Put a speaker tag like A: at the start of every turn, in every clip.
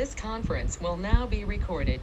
A: This conference will now be recorded.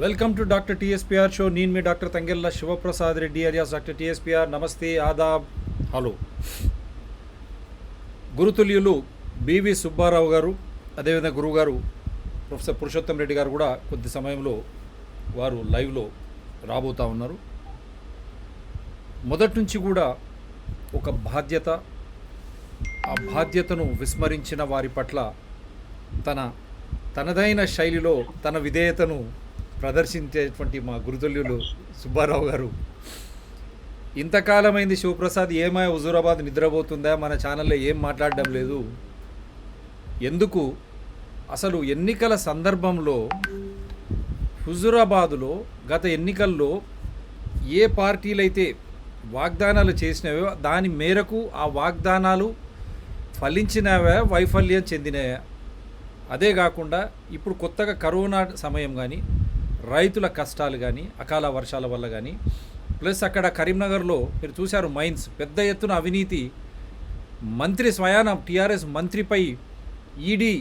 B: Welcome to doctor TSPR show. నేను మీ doctor Thangella Sivaprasad Reddy alias doctor TSPR. నమస్తే, ఆదాబ్, hello. గురుతుల్యులు BV Subbarao garu, అదేవిధంగా గురువుగారు ప్రొఫెసర్ పురుషోత్తం రెడ్డి గారు కూడా కొద్ది సమయంలో వారు లైవ్లో రాబోతూ ఉన్నారు. మొదటి నుంచి కూడా ఒక బాధ్యత, ఆ బాధ్యతను విస్మరించిన వారి పట్ల తనదైన శైలిలో తన విధేయతను ప్రదర్శించేటువంటి మా గురుతుల్యులు సుబ్బారావు గారు, ఇంతకాలమైంది శివప్రసాద్, ఏమాయ హుజూరాబాద్ నిద్రపోతుందా, మన ఛానల్లో ఏం మాట్లాడడం లేదు, ఎందుకు అసలు ఎన్నికల సందర్భంలో హుజూరాబాదులో గత ఎన్నికల్లో ఏ పార్టీలైతే వాగ్దానాలు చేసినవో దాని మేరకు ఆ వాగ్దానాలు ఫలించినవా, వైఫల్యం చెందినవా? అదే కాకుండా ఇప్పుడు కొత్తగా కరోనా సమయం కానీ, రైతుల కష్టాలు కానీ, అకాల వర్షాల వల్ల కానీ, ప్లస్ అక్కడ కరీంనగర్లో మీరు చూశారు మైన్స్ పెద్ద ఎత్తున అవినీతి, మంత్రి స్వయాన టీఆర్ఎస్ మంత్రిపై ఈడీ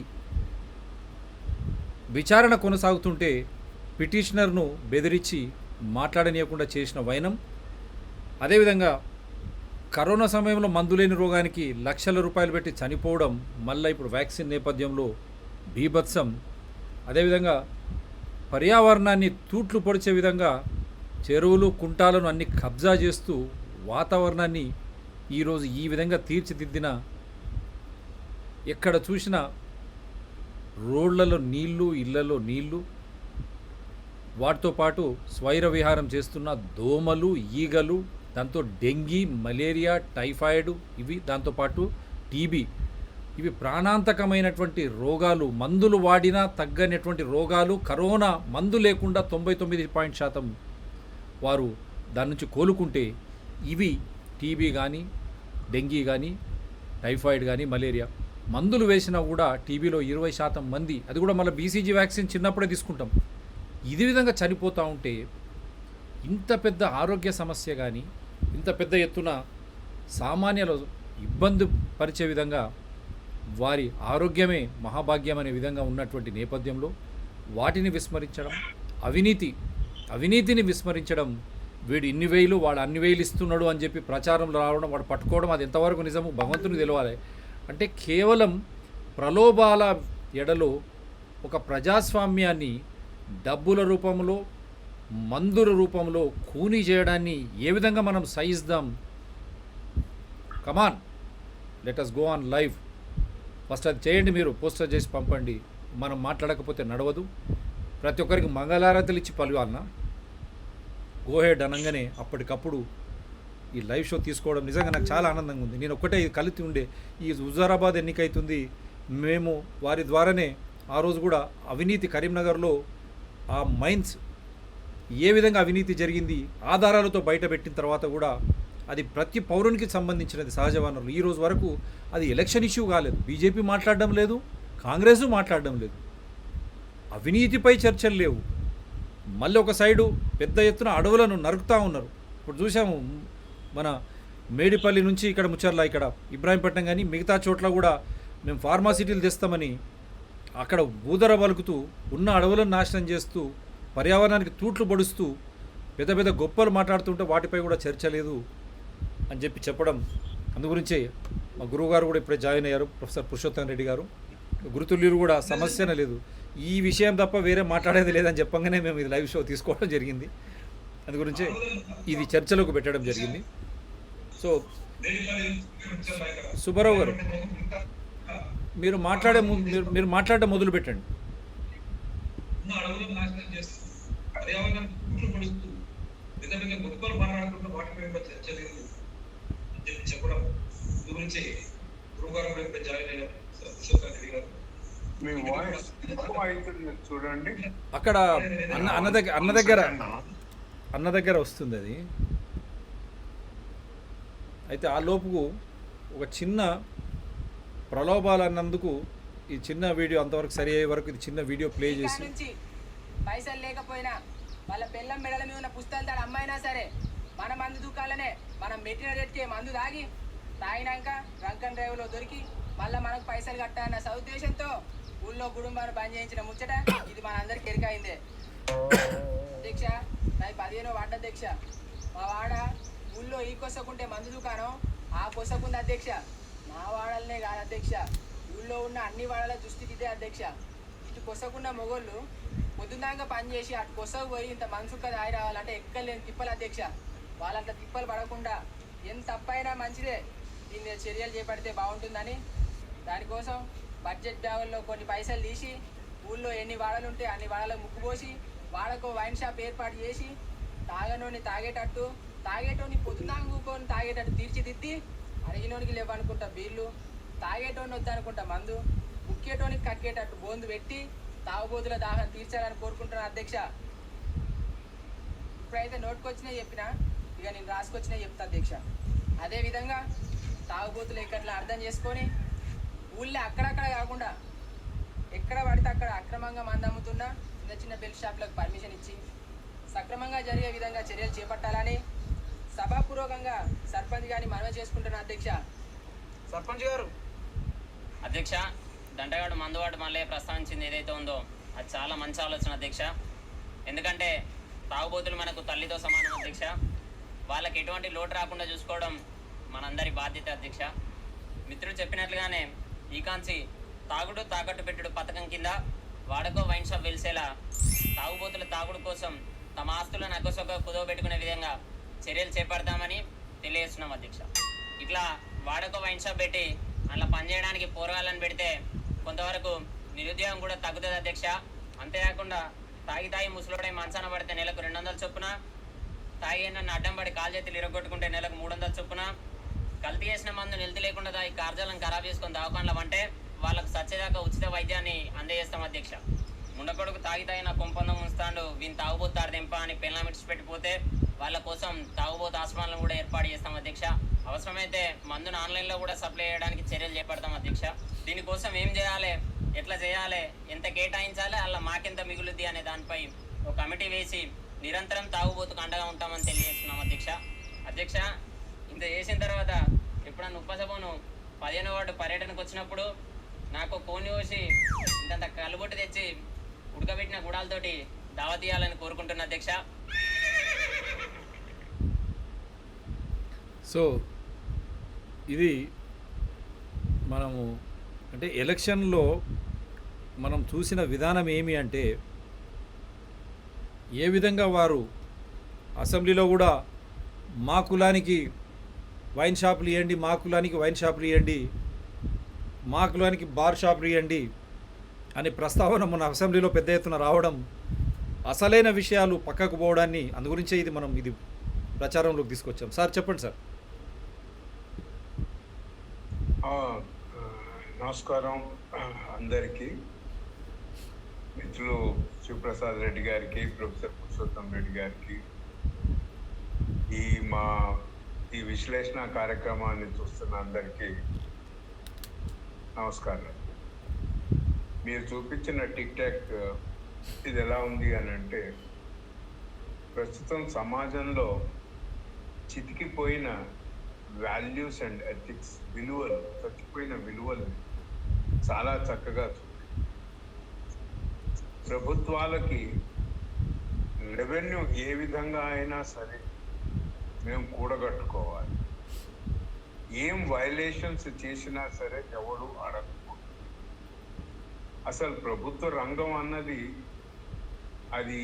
B: విచారణ కొనసాగుతుంటే పిటిషనర్ను బెదిరించి మాట్లాడనీయకుండా చేసిన వైనం. అదేవిధంగా కరోనా సమయంలో మందులేని రోగానికి లక్షల రూపాయలు పెట్టి చనిపోవడం, మళ్ళీ ఇప్పుడు వ్యాక్సిన్ నేపథ్యంలో బీభత్సం. అదేవిధంగా పర్యావరణాన్ని తూట్లు పొడిచే విధంగా చెరువులు, కుంటాలను అన్ని కబ్జా చేస్తూ వాతావరణాన్ని ఈరోజు ఈ విధంగా తీర్చిదిద్దిన, ఎక్కడ చూసినా రోడ్లలో నీళ్లు, ఇళ్లలో నీళ్లు, వాటితో పాటు స్వైర విహారం చేస్తున్న దోమలు, ఈగలు, దాంతో డెంగీ, మలేరియా, టైఫాయిడ్, ఇవి దాంతోపాటు టీబీ, ఇవి ప్రాణాంతకమైనటువంటి రోగాలు, మందులు వాడినా తగ్గనటువంటి రోగాలు. కరోనా మందు లేకుండా 99% వారు దాని నుంచి కోలుకుంటే, ఇవి టీబీ కానీ, డెంగీ కానీ, టైఫాయిడ్ కానీ, మలేరియా మందులు వేసినా కూడా టీబీలో 20% మంది, అది కూడా మళ్ళీ బీసీజీ వ్యాక్సిన్ చిన్నప్పుడే తీసుకుంటాం, ఇది విధంగా చనిపోతూ ఉంటే, ఇంత పెద్ద ఆరోగ్య సమస్య కానీ, ఇంత పెద్ద ఎత్తున సామాన్యులు ఇబ్బంది పరిచే విధంగా వారి ఆరోగ్యమే మహాభాగ్యం అనే విధంగా ఉన్నటువంటి నేపథ్యంలో వాటిని విస్మరించడం, అవినీతిని విస్మరించడం, వీడు ఇన్ని వేలు వాడు అన్ని వేలు ఇస్తున్నాడు అని చెప్పి ప్రచారంలో రావడం, వాడు పట్టుకోవడం, అది ఎంతవరకు నిజము భగవంతునికి తెలియాలి. అంటే కేవలం ప్రలోభాల ఎడలో ఒక ప్రజాస్వామ్యాన్ని డబ్బుల రూపంలో, మందుల రూపంలో కూనీ చేయడాన్ని ఏ విధంగా మనం సహిద్దాం? Come on, let us go on live. First అది చేయండి, మీరు పోస్టర్ చేసి పంపండి. మనం మాట్లాడకపోతే నడవదు. ప్రతి ఒక్కరికి మంగళారతులు ఇచ్చి పలువాలన గోహెడ్ అనగానే అప్పటికప్పుడు ఈ లైవ్ షో తీసుకోవడం నిజంగా నాకు చాలా ఆనందంగా ఉంది. నేను ఒక్కటే కలిసి ఉండే, ఈ హుజూరాబాద్ ఎన్నికైతుంది, మేము వారి ద్వారానే ఆ రోజు కూడా అవినీతి కరీంనగర్లో ఆ మైన్స్ ఏ విధంగా అవినీతి జరిగింది ఆధారాలతో బయట పెట్టిన తర్వాత కూడా అది ప్రతి పౌరునికి సంబంధించినది, సహజ వనరులు. ఈ రోజు వరకు అది ఎలక్షన్ ఇష్యూ కాలేదు. బీజేపీ మాట్లాడడం లేదు, కాంగ్రెస్ మాట్లాడడం లేదు, అవినీతిపై చర్చలు లేవు. మళ్ళీ ఒక సైడు పెద్ద ఎత్తున అడవులను నరుకుతూ ఉన్నారు. ఇప్పుడు చూసాము మన మేడిపల్లి నుంచి ఇక్కడ ముచ్చర్ల, ఇక్కడ ఇబ్రాహీంపట్నం కానీ మిగతా చోట్ల కూడా మేము ఫార్మాసిటీలు తెస్తామని అక్కడ ఊదర పలుకుతూ ఉన్న అడవులను నాశనం చేస్తూ పర్యావరణానికి తూట్లు పొడుస్తూ పెద్ద పెద్ద గొప్పలు మాట్లాడుతుంటే వాటిపై కూడా చర్చ లేదు అని చెప్పడం. అందుగురించే మా గురువుగారు కూడా ఇప్పుడే జాయిన్ అయ్యారు, ప్రొఫెసర్ పురుషోత్తం రెడ్డి గారు. గురుతుల్యులు కూడా సమస్యనే లేదు, ఈ విషయం తప్ప వేరే మాట్లాడేది లేదని చెప్పంగానే మేము ఇది లైవ్ షో తీసుకోవడం జరిగింది. అందుగురించే ఇది చర్చలోకి పెట్టడం జరిగింది. సో సుబ్బారావు గారు, మీరు మాట్లాడడం మొదలు పెట్టండి.
C: కుట్లు పొడుస్తూ విధంగా గుట్టుకొని మాట్లాడుకుంటూ వాటి మీద చర్చ లేదు అని చెప్పి చెప్పడం ఇందు గురించి గురుగారు మీద జాయిన్ అయిన విశ్వకాంతి గారు
D: మీ వాయిస్ ఎక్కువ అవుతుంది చూడండి.
B: అక్కడ అన్న దగ్గర వస్తుంది అది. అయితే ఆ లోపుకు ఒక చిన్న ప్రలోభాలు అన్నందుకు ఈ చిన్న వీడియో అంతవరకు సరి అయ్యే వరకు ఇది చిన్న వీడియో ప్లే చేసి
E: నుంచి పైసలు లేకపోయినా వాళ్ళ పిల్లం మెడల మీద ఉన్న పుస్తకాలు తాడు అమ్మాయినా సరే మన మందు దుకాలనే మనం పెట్టిన రేట్కే మందు తాగినాక డ్రంకన్ డ్రైవ్లో దొరికి మళ్ళీ మనకు పైసలు కట్టాలన్న సదుద్దేశంతో ఊళ్ళో కుటుంబాన్ని బంద్ చేయించిన ముచ్చట ఇది మనందరికి ఎరికైందే. అధ్యక్ష నాది 15వ వార్డు అధ్యక్ష. మా వాడ ఊళ్ళో ఈ కొసకుంటే మందు దుకాణం ఆ కొసకుంది అధ్యక్ష. మా వాడలనే కాదు అధ్యక్ష, ఊళ్ళో ఉన్న అన్ని వాడల దుస్థితి ఇదే అధ్యక్ష. ఇటు కొసకున్న మొగోళ్ళు పొద్దున్నాక పని చేసి అటు కొసకు పోయి ఇంత మనసుక్క దాయి రావాలంటే ఎక్కలేని తిప్పలు అధ్యక్ష. వాళ్ళంత తిప్పలు పడకుండా ఎంత తప్పైనా మంచిదే దీని మీద చర్యలు చేపడితే బాగుంటుందని దానికోసం బడ్జెట్ బ్యాగుల్లో కొన్ని పైసలు తీసి ఊళ్ళో ఎన్ని వాడలు ఉంటే అన్ని వాడలకు ముక్కుపోసి వాడకో వైన్ షాప్ ఏర్పాటు చేసి తాగనోని తాగేటట్టు తాగేటోని పొద్దున్నాక కూకొని తాగేటట్టు తీర్చిదిద్ది అడిగినోనికి లేవనుకుంటా బీళ్ళు తాగేటోని వద్దనుకుంటా మందు ముక్కేటోనికి కక్కేటట్టు బోందు పెట్టి తాగుబోతుల దాహం తీర్చాలని కోరుకుంటున్నాను అధ్యక్ష. ఇప్పుడైతే నోటుకొచ్చినా చెప్పినా ఇక నేను రాసుకొచ్చినా చెప్తా అధ్యక్ష. అదేవిధంగా తాగుబోతులు ఎక్కట్లా అర్థం చేసుకొని ఊళ్ళో అక్కడక్కడ కాకుండా ఎక్కడ పడితే అక్కడ అక్రమంగా మందు అమ్ముతున్నా చిన్న చిన్న బెల్ట్ షాపులకు పర్మిషన్ ఇచ్చి సక్రమంగా జరిగే విధంగా చర్యలు చేపట్టాలని సభాపూర్వకంగా సర్పంచ్ గారిని మనవి చేసుకుంటున్నా అధ్యక్ష. సర్పంచ్ గారు.
F: అధ్యక్ష, దండగాడు మందువాడు మళ్ళీ ప్రస్తావించింది ఏదైతే ఉందో అది చాలా మంచి ఆలోచన అధ్యక్ష. ఎందుకంటే తాగుబోతులు మనకు తల్లితో సమానం అధ్యక్ష. వాళ్ళకి ఎటువంటి లోటు రాకుండా చూసుకోవడం మనందరి బాధ్యత అధ్యక్ష. మిత్రులు చెప్పినట్లుగానే ఈ కాంచి తాగుడు తాకట్టు పెట్టుడు పథకం కింద వాడకో వైన్ షాప్ వెలిసేలా తాగుబోతుల తాగుడు కోసం తమ ఆస్తులను అగ్గసొక్క కుదవబెట్టుకునే విధంగా చర్యలు చేపడతామని తెలియజేస్తున్నాం అధ్యక్ష. ఇట్లా వాడకో వైన్ షాప్ పెట్టి అలా పనిచేయడానికి పోరగాళ్ళని పెడితే కొంతవరకు నిరుద్యోగం కూడా తగ్గుతుంది అధ్యక్ష. అంతేకాకుండా తాగి ముసలోడై మంచాన పడితే నెలకు 200 చొప్పున, తాగి నన్ను అడ్డం పడి కాలు చేతులు ఇరగొట్టుకుంటే నెలకు 300 చొప్పున, కల్తీ చేసిన మందు నిలిచి లేకుండా తాగి కార్జాలను ఖరాబ్ చేసుకొని దవాఖానలో అంటే వాళ్ళకు సచ్చేదాకా ఉచిత వైద్యాన్ని అందజేస్తాం అధ్యక్ష. ముండకొడుకు తాగి నా కొంపందం ఉంచుతాడు వీని తాగుబోతారు దింప అని పెళ్ళమిడిచి పెట్టిపోతే వాళ్ళ కోసం తాగుబోతు ఆస్పత్రులను కూడా ఏర్పాటు చేస్తాం అధ్యక్ష. అవసరమైతే మందును ఆన్లైన్లో కూడా సప్లై చేయడానికి చర్యలు చేపడతాం అధ్యక్ష. దీనికోసం ఏం చేయాలి, ఎట్లా చేయాలి, ఎంత కేటాయించాలి, అలా మాకెంత మిగులుద్ది అనే దానిపై ఒక కమిటీ వేసి నిరంతరం తాగుబోతుకు అండగా ఉంటామని తెలియజేస్తున్నాం అధ్యక్ష. అధ్యక్ష, ఇంత చేసిన తర్వాత ఎప్పుడన్నా ఉపసభను 15వ వార్డు పర్యటనకు వచ్చినప్పుడు నాకు కోని కోసి ఇంతంత కలుబొట్టు తెచ్చి ఉడకబెట్టిన గుడాలతోటి దావా తీయాలని కోరుకుంటున్నా అధ్యక్ష.
B: సో ఇది మనము అంటే ఎలక్షన్లో మనం చూసిన విధానం ఏమి అంటే ఏ విధంగా వారు అసెంబ్లీలో కూడా మా కులానికి వైన్ షాపులు ఇవ్వండి, మా కులానికి వైన్ షాపులు ఇవ్వండి, మా కులానికి బార్ షాపులు ఇవ్వండి అనే ప్రస్తావన మన అసెంబ్లీలో పెద్ద ఎత్తున రావడం, అసలైన విషయాలు పక్కకు పోవడాన్ని అందుగురించే ఇది ప్రచారంలోకి తీసుకొచ్చాం. సార్ చెప్పండి సార్.
D: నమస్కారం అందరికీ. మిత్రులు శివప్రసాద్ రెడ్డి గారికి, ప్రొఫెసర్ పురుషోత్తం రెడ్డి గారికి, ఈ విశ్లేషణ కార్యక్రమాన్ని చూస్తున్న అందరికీ నమస్కారం. మీరు చూపించిన టిక్ టాక్ ఇది ఎలా ఉంది అని అంటే, ప్రస్తుతం సమాజంలో చితికిపోయిన వాల్యూస్ అండ్ ఎథిక్స్, విలువలు, చచ్చిపోయిన విలువలు చాలా చక్కగా ప్రభుత్వాలకి రెవెన్యూ ఏ విధంగా అయినా సరే మేము కూడగట్టుకోవాలి, ఏం వైలేషన్స్ చేసినా సరే ఎవడు అడగకూడదు. అసలు ప్రభుత్వ రంగం అన్నది అది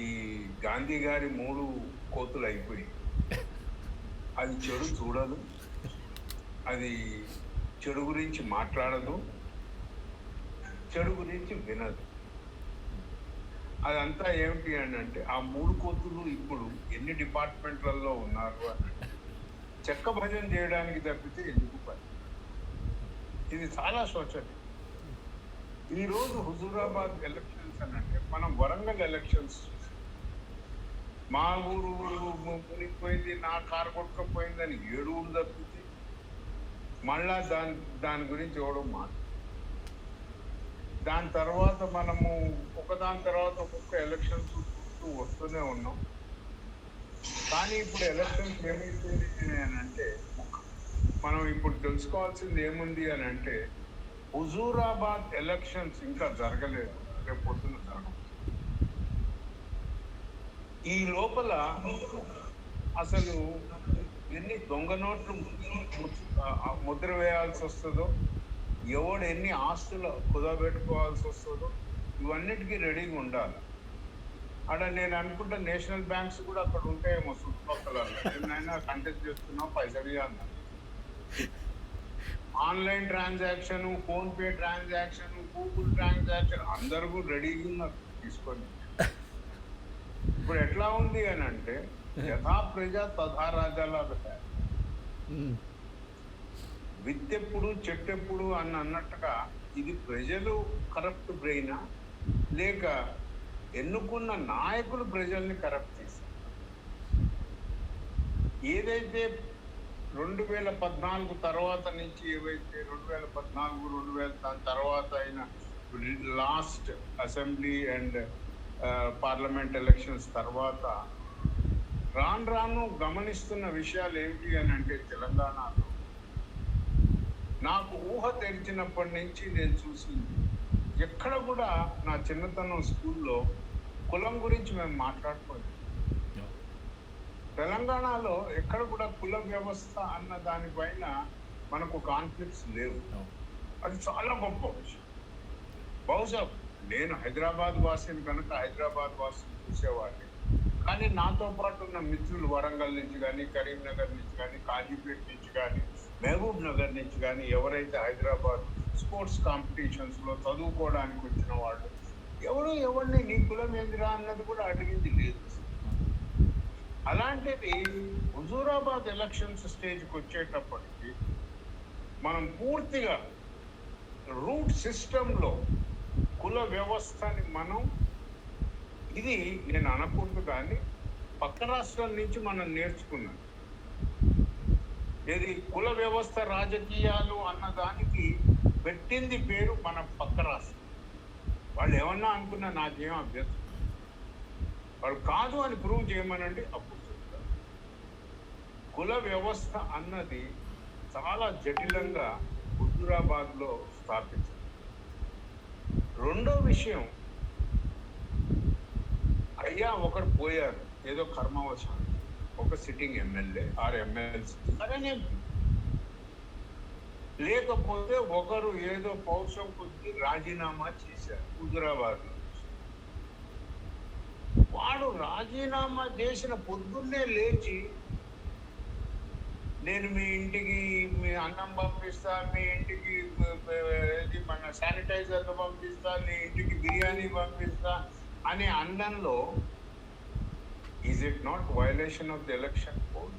D: గాంధీ గారి 3 కోతులు అయిపోయి, అది చెడు చూడదు, అది చెడు గురించి మాట్లాడదు, చెడు గురించి వినదు. అదంతా ఏమిటి అని అంటే ఆ 3 కోతులు ఇప్పుడు ఎన్ని డిపార్ట్మెంట్లలో ఉన్నారు అని అంటే చెక్క భజన చేయడానికి తప్పితే ఎందుకు పని. ఇది చాలా శోచనీయం. ఈరోజు హుజూరాబాద్ ఎలక్షన్స్ అని అంటే మనం వరంగల్ ఎలక్షన్స్ చూసాం. మా ఊరు మునిగిపోయింది, నా కారు కొట్టుకపోయిందని 7 ఊరు తప్పితే మళ్ళా దాని గురించి ఎవడో మాట. దాని తర్వాత మనము ఒకదాని తర్వాత ఒక్కొక్క ఎలక్షన్స్ చూస్తూ వస్తూనే ఉన్నాం. కానీ ఇప్పుడు ఎలక్షన్స్ ఏమైపోయింది అని అంటే మనం ఇప్పుడు తెలుసుకోవాల్సింది ఏముంది అని అంటే హుజూరాబాద్ ఎలక్షన్స్ ఇంకా జరగలేదు, రేపు పొద్దున జరగదు. ఈ లోపల అసలు ఎన్ని దొంగ నోట్లు ముద్ర వేయాల్సి వస్తుందో, ఎవడు ఎన్ని ఆస్తులు కుదబెట్టుకోవాల్సి వస్తుందో ఇవన్నిటికీ రెడీగా ఉండాలి. అక్కడ నేను అనుకుంటా నేషనల్ బ్యాంక్స్ కూడా అక్కడ ఉంటాయేమో చుట్టుపక్కల. ఏమైనా కంటెస్ట్ చేస్తున్నావు పైసలు అన్నారు. Online transaction, phone pay transaction, Google transaction అందరూ కూడా రెడీగా ఉన్నారు తీసుకొని. ఇప్పుడు ఎట్లా ఉంది అని అంటే యథా ప్రజ తథా రాజాలాగా విత్తెప్పుడు చెట్టెప్పుడు అన్నట్టుగా ఇది ప్రజలు కరప్ట్ బ్రెయినా లేక ఎన్నుకున్న నాయకులు ప్రజల్ని కరప్ట్ చేశారు? ఏదైతే 2014 తర్వాత నుంచి ఏవైతే 2014 దాని తర్వాత అయిన last assembly and parliament elections తర్వాత రాను గమనిస్తున్న విషయాలు ఏమిటి అని అంటే తెలంగాణలో నాకు ఊహ తెరిచినప్పటి నుంచి నేను చూసింది ఎక్కడ కూడా నా చిన్నతనం స్కూల్లో కులం గురించి మేము మాట్లాడుకోలేదు. తెలంగాణలో ఎక్కడ కూడా కుల వ్యవస్థ అన్న దానిపైన మనకు కాన్ఫ్లిక్ట్స్ లేవు. అది చాలా గొప్ప విషయం. బహుశా నేను హైదరాబాద్ వాసిని కనుక హైదరాబాద్ వాసిని చూసేవాడిని. కానీ నాతో పాటు ఉన్న మిత్రులు వరంగల్ నుంచి కానీ, కరీంనగర్ నుంచి కానీ, కాజీపేట నుంచి కానీ, మహబూబ్ నగర్ నుంచి కానీ ఎవరైతే హైదరాబాద్ స్పోర్ట్స్ కాంపిటీషన్స్లో చదువుకోవడానికి వచ్చిన వాళ్ళు ఎవరిని నీ కులం ఏందిరా అన్నది కూడా అడిగింది లేదు. అలాంటిది హుజూరాబాద్ ఎలక్షన్స్ స్టేజ్కి వచ్చేటప్పటికి మనం పూర్తిగా రూట్ సిస్టంలో కుల వ్యవస్థని మనం ఇది నేను అనకూడదు కానీ పక్క రాష్ట్రాల నుంచి మనం నేర్చుకున్నాం. ఇది కుల వ్యవస్థ రాజకీయాలు అన్న దానికి పెట్టింది పేరు మన పక్క రాష్ట్రం. వాళ్ళు ఏమన్నా అనుకున్నా నాకేం అభ్యర్థం, వాళ్ళు కాదు అని ప్రూవ్ చేయమనండి అప్పుడు చెప్తారు. కుల వ్యవస్థ అన్నది చాలా జటిలంగా హుజూరాబాద్లో స్థాపించారు. రెండో విషయం, అయ్యా ఒకరు పోయారు ఏదో కర్మవశాలు, ఒక సిట్టింగ్ ఎమ్మెల్యే ఆర్ ఎమ్మెల్సీ సరేనే, లేకపోతే ఒకరు ఏదో పౌరుషం కొద్ది రాజీనామా చేశారు హుజూరాబాద్లో. వాడు రాజీనామా చేసిన పొద్దున్నే లేచి నేను మీ ఇంటికి మీ అన్నం పంపిస్తా, మీ ఇంటికి మన శానిటైజర్లు పంపిస్తా, మీ ఇంటికి బిర్యానీ పంపిస్తా అనే అండంలో is it not violation of the election code?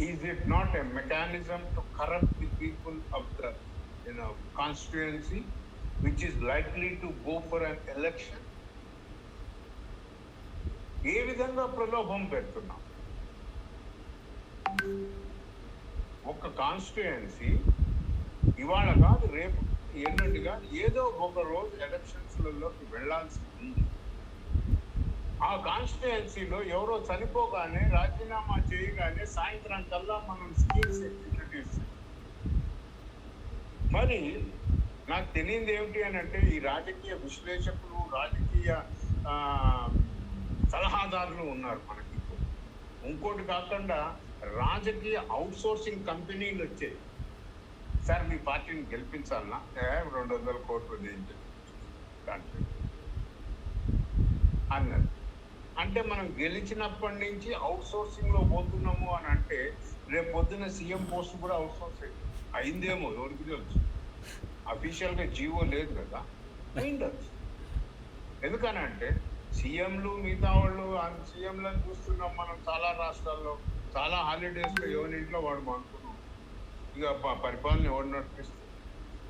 D: Is it not a mechanism to corrupt the people of the constituency which is likely to go for an election? ఏ విధంగా ప్రలోభం పెడుతున్నాం? ఒక కాన్స్టిట్యుయెన్సీ ఇవాళ కాదు రేపు ఎల్లుండి కాదు ఏదో ఒక రోజు ఎలక్షన్స్లలోకి వెళ్లాల్సి ఉంది. ఆ కాన్స్టిట్యుయెన్సీలో ఎవరో చనిపోగానే రాజీనామా చేయగానే సాయంత్రం కల్లా మనం స్కీమ్స్ ఇంట్రడ్యూస్. మరి నాకు తెలియదు ఏమిటి అని అంటే ఈ రాజకీయ విశ్లేషకులు, రాజకీయ సలహాదారులు ఉన్నారు మనకి. ఇంకోటి కాకుండా రాజకీయ అవుట్ సోర్సింగ్ కంపెనీలు వచ్చాయి. సార్ మీ పార్టీని గెలిపించాలన్నా 200 కోట్లు అన్నారు. అంటే మనం గెలిచినప్పటి నుంచి అవుట్ సోర్సింగ్ లో పోతున్నాము అని అంటే రేపు పొద్దున్న సీఎం పోస్ట్ కూడా అవుట్ సోర్స్ అయిందేమో, ఎవరికి తెలుసు. అఫీషియల్ గా జీవో లేదు కదా, అయిండొచ్చు. ఎందుకనంటే సీఎంలు మిగతా వాళ్ళు సీఎంలను చూస్తున్నాం మనం చాలా రాష్ట్రాల్లో, చాలా హాలిడేస్లో ఎవరి ఇంట్లో వాడు అనుకున్నాం. ఇక పరిపాలన ఎవరు నడిపిస్తుంది,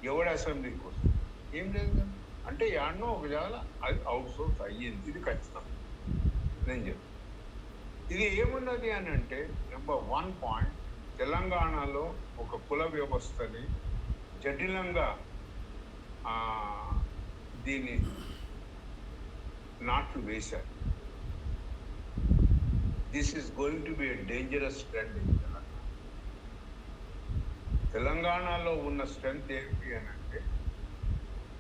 D: ఎవడు అసెంబ్లీకి వస్తుంది, ఏం లేదు కదా. అంటే యాడ్నో ఒక జాల అది అవుట్ సోర్స్ అయ్యింది, ఇది ఖచ్చితం నేను చెప్తాను. ఇది ఏమున్నది అని అంటే నెంబర్ 1 పాయింట్, తెలంగాణలో ఒక కుల వ్యవస్థని జటిలంగా దీన్ని నాట్లు వేశారు. This is going to be a dangerous trend in తెలంగాణలో ఉన్న స్ట్రెంగ్త్ ఏంటి అని అంటే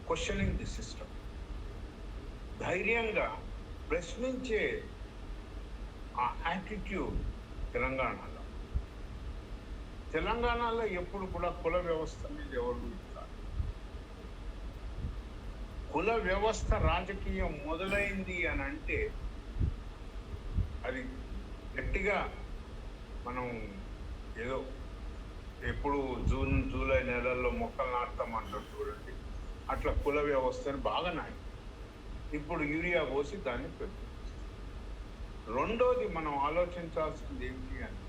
D: క్వశ్చనింగ్ ది సిస్టమ్, ధైర్యంగా ప్రశ్నించే ఆ యాటిట్యూడ్ తెలంగాణలో ఎప్పుడు కూడా కుల వ్యవస్థ మీద ఎవరు ఇస్తారు. కుల వ్యవస్థ రాజకీయం మొదలైంది అని అంటే అది గట్టిగా మనం ఏదో ఎప్పుడు జూన్ జూలై నెలల్లో మొక్కలు నాటుతామంటారు చూడండి, అట్లా కుల వ్యవస్థను బాగా నాటి ఇప్పుడు యూరియా పోసి దాన్ని పెడుతుంది. రెండోది మనం ఆలోచించాల్సింది ఏంటి అంటే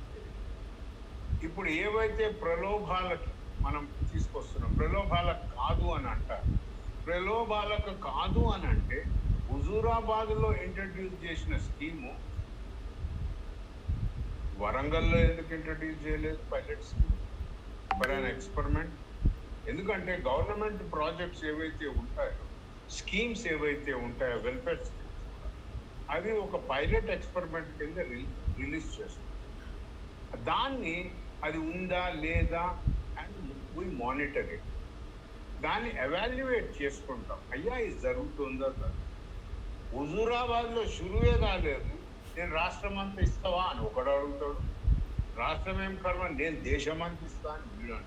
D: ఇప్పుడు ఏవైతే ప్రలోభాలకి మనం తీసుకొస్తున్నాం, ప్రలోభాలకు కాదు అని అంటారు. ప్రలోభాలకు కాదు అని అంటే హుజూరాబాద్లో ఇంట్రడ్యూస్ చేసిన స్కీము వరంగల్లో ఎందుకు ఇంట్రడ్యూస్ చేయలేదు pilot scheme for an experiment? ఎందుకంటే గవర్నమెంట్ ప్రాజెక్ట్స్ ఏవైతే ఉంటాయో, స్కీమ్స్ ఏవైతే ఉంటాయో, వెల్ఫేర్ స్కీమ్స్, అవి ఒక పైలట్ ఎక్స్పెరిమెంట్ కింద రిలీజ్ చేస్తారు. దాన్ని అది ఉందా లేదా అండ్ వీ మానిటర్ ఇట్, దాన్ని ఎవాల్యుయేట్ చేసుకుంటాం. అయ్యా ఇది జరుగుతుందా సార్? హుజూరాబాద్లో షురువే కాలేదు, నేను రాష్ట్రం అంతా ఇస్తావా అని ఒకడు అడుగుతాడు. రాష్ట్రం ఏం కర్మ, నేను దేశం అంతా ఇస్తా అని వీడు.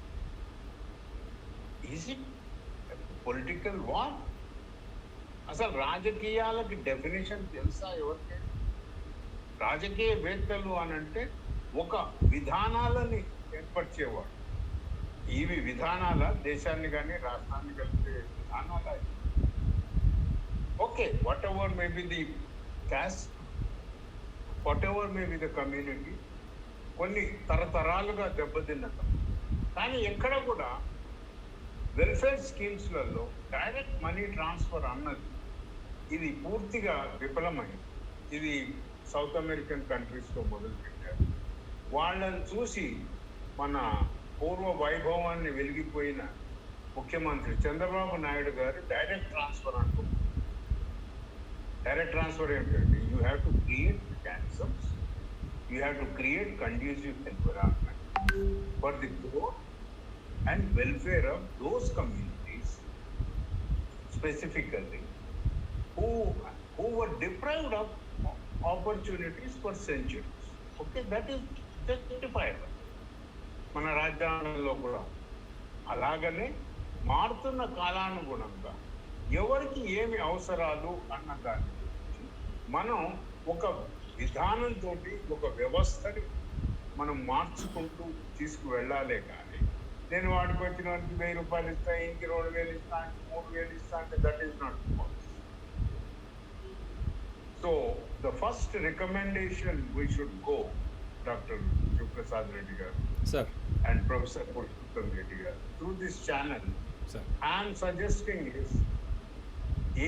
D: Is it political war? అసలు రాజకీయాలకి డెఫినేషన్ తెలుసా ఎవరికైనా? రాజకీయవేత్తలు అని అంటే ఒక విధానాలని ఏర్పరిచేవాడు. ఇవి విధానాల దేశాన్ని కానీ రాష్ట్రాన్ని కలిపే విధానాల. Okay, what ever may be the caste, what ever may be the community, కొన్ని తరతరాలుగా దెబ్బతిన్నది. కానీ ఎక్కడ కూడా వెల్ఫేర్ స్కీమ్స్లలో డైరెక్ట్ మనీ ట్రాన్స్ఫర్ అన్నది ఇది పూర్తిగా విఫలమైంది. ఇది సౌత్ అమెరికన్ కంట్రీస్లో మొదలుపెట్టారు. వాళ్ళని చూసి మన పూర్వ వైభవాన్ని వెలిగిపోయిన ముఖ్యమంత్రి చంద్రబాబు నాయుడు గారు డైరెక్ట్ ట్రాన్స్ఫర్ అంటున్నారు. డైరెక్ట్ ట్రాన్స్ఫర్ ఏంటంటే you have to create mechanisms, you have to create conducive environment for the growth and welfare of those communities specifically who were deprived of opportunities for centuries. Okay, that is justifiable. మన రాజ్యాంగంలో కూడా అలాగనే మారుతున్న కాలానుగుణంగా ఎవరికి ఏమి అవసరాలు అన్న దాని గురించి మనం ఒక విధానంతో ఒక వ్యవస్థని మనం మార్చుకుంటూ తీసుకువెళ్ళాలే కానీ నేను వాడికి వచ్చిన వాడికి 1000 రూపాయలు ఇస్తా, ఇంటికి 2000 ఇస్తా, 3000 ఇస్తా అంటే that is not possible. So the first recommendation we should go, doctor Sivaprasad Reddy garu and professor Purushottam Reddy garu, through this channel I'm suggesting is,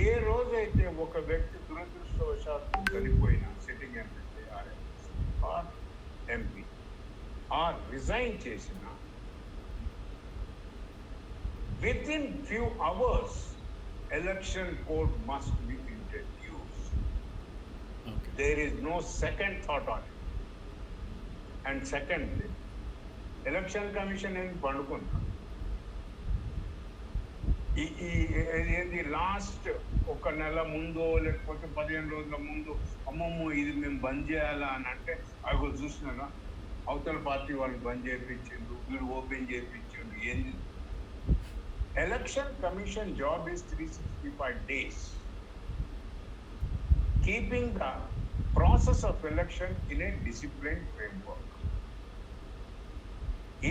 D: ఏ రోజైతే ఒక వ్యక్తి దురదృష్టవశాత్తు చనిపోయినా, sitting MLA or MP or resign చేసిన, within few hours, election code must be introduced. Okay. There is no second thought on it. And secondly, election commission in Pandukunda. ఇది last ఒక నెల ముందో లేకపోతే 15 రోజుల ముందు అమ్మమ్మ ఇది మేము బంద్ చేయాలా అని అంటే అవి చూసినారా, అవతల పార్టీ వాళ్ళు బంద్ చేయించిండు, వీడు ఓపెన్ చేయించిండు. ఏంది? Election Commission job is 365 days, keeping the process of election in a disciplined framework.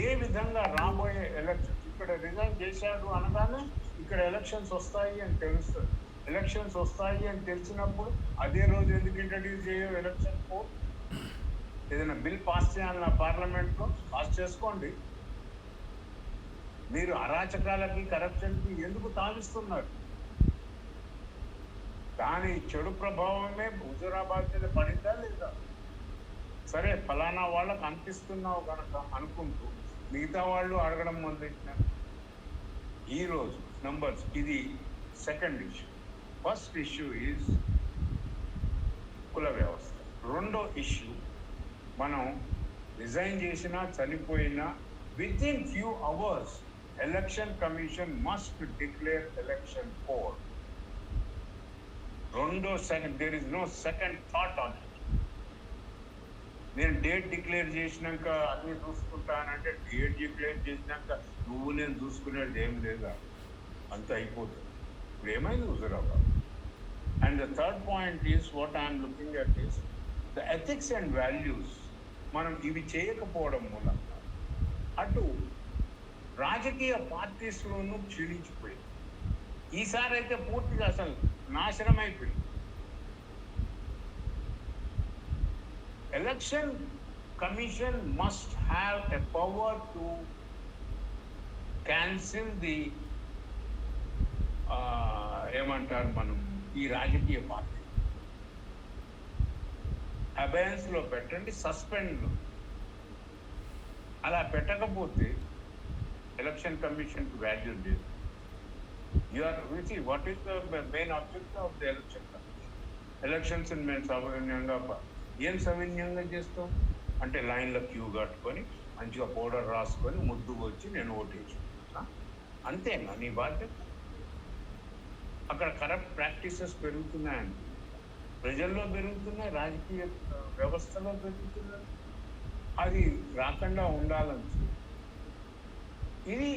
D: ఏ విధంగా రాబోయే ఎలక్షన్స్, ఇక్కడ రిజైన్ చేశాడు అనగానే ఇక్కడ ఎలక్షన్స్ వస్తాయి అని తెలుస్తుంది. ఎలక్షన్స్ వస్తాయి అని తెలిసినప్పుడు అదే రోజు ఎందుకు ఇంట్రడ్యూస్ చేయవు ఎలక్షన్ కోడ్? ఏదైనా బిల్ పాస్ చేయాలన్న పార్లమెంట్లో పాస్ చేసుకోండి. మీరు అరాచకాలకి కరప్షన్కి ఎందుకు తావిస్తున్నారు? దాని చెడు ప్రభావమే హుజూరాబాద్ మీద పడిందా లేదా? సరే ఫలానా వాళ్ళకి అనిపిస్తున్నావు కనుక అనుకుంటూ మిగతా వాళ్ళు అడగడం మొదలెట్టినారు. ఈరోజు నంబర్స్, ఇది second issue. First issue is కుల వ్యవస్థ. రెండో ఇష్యూ, మనం రిజైన్ చేసినా చనిపోయినా within few hours election commission must declare election code. రెండో second, there is no second thought on it. నేను డేట్ డిక్లేర్ చేసినాక అన్ని చూసుకుంటానంటే డేట్ డిక్లేర్ చేసినాక నువ్వు నేను చూసుకునేది ఏం లేదా, అంత అయిపోతుంది. ఇప్పుడు ఏమైంది Huzurabad? And the third point is what I'm looking at is the ethics and values. మనం ఇవి చేయకపోవడం మూలంగా అటు రాజకీయ పార్టీస్లోనూ క్షీణించిపోయింది. ఈసారి అయితే పూర్తిగా అసలు నాశనం అయిపోయింది. Election commission must have a power to cancel the ఏమంటారు మనం ఈ రాజకీయ పార్టీ అబయన్స్ లో పెట్టండి, సస్పెండ్. అలా పెట్టకపోతే ఎలక్షన్ కమిషన్ కి వాల్యూ లేదు. What is the main objective of the election commission? Elections మేము సౌజన్యంగా ఏం సౌజన్యంగా చేస్తాం అంటే లైన్లో క్యూ కట్టుకొని మంచిగా పౌడర్ రాసుకొని ముద్దుకు వచ్చి నేను ఓటు వేసుకుంటున్నా, అంతేనా నీ బాధ్యత? అక్కడ కరప్ట్ ప్రాక్టీసెస్ పెరుగుతున్నాయండి, ప్రజల్లో పెరుగుతున్నాయి, రాజకీయ వ్యవస్థలో పెరుగుతున్నాయి. అది రాకుండా ఉండాలని ఇది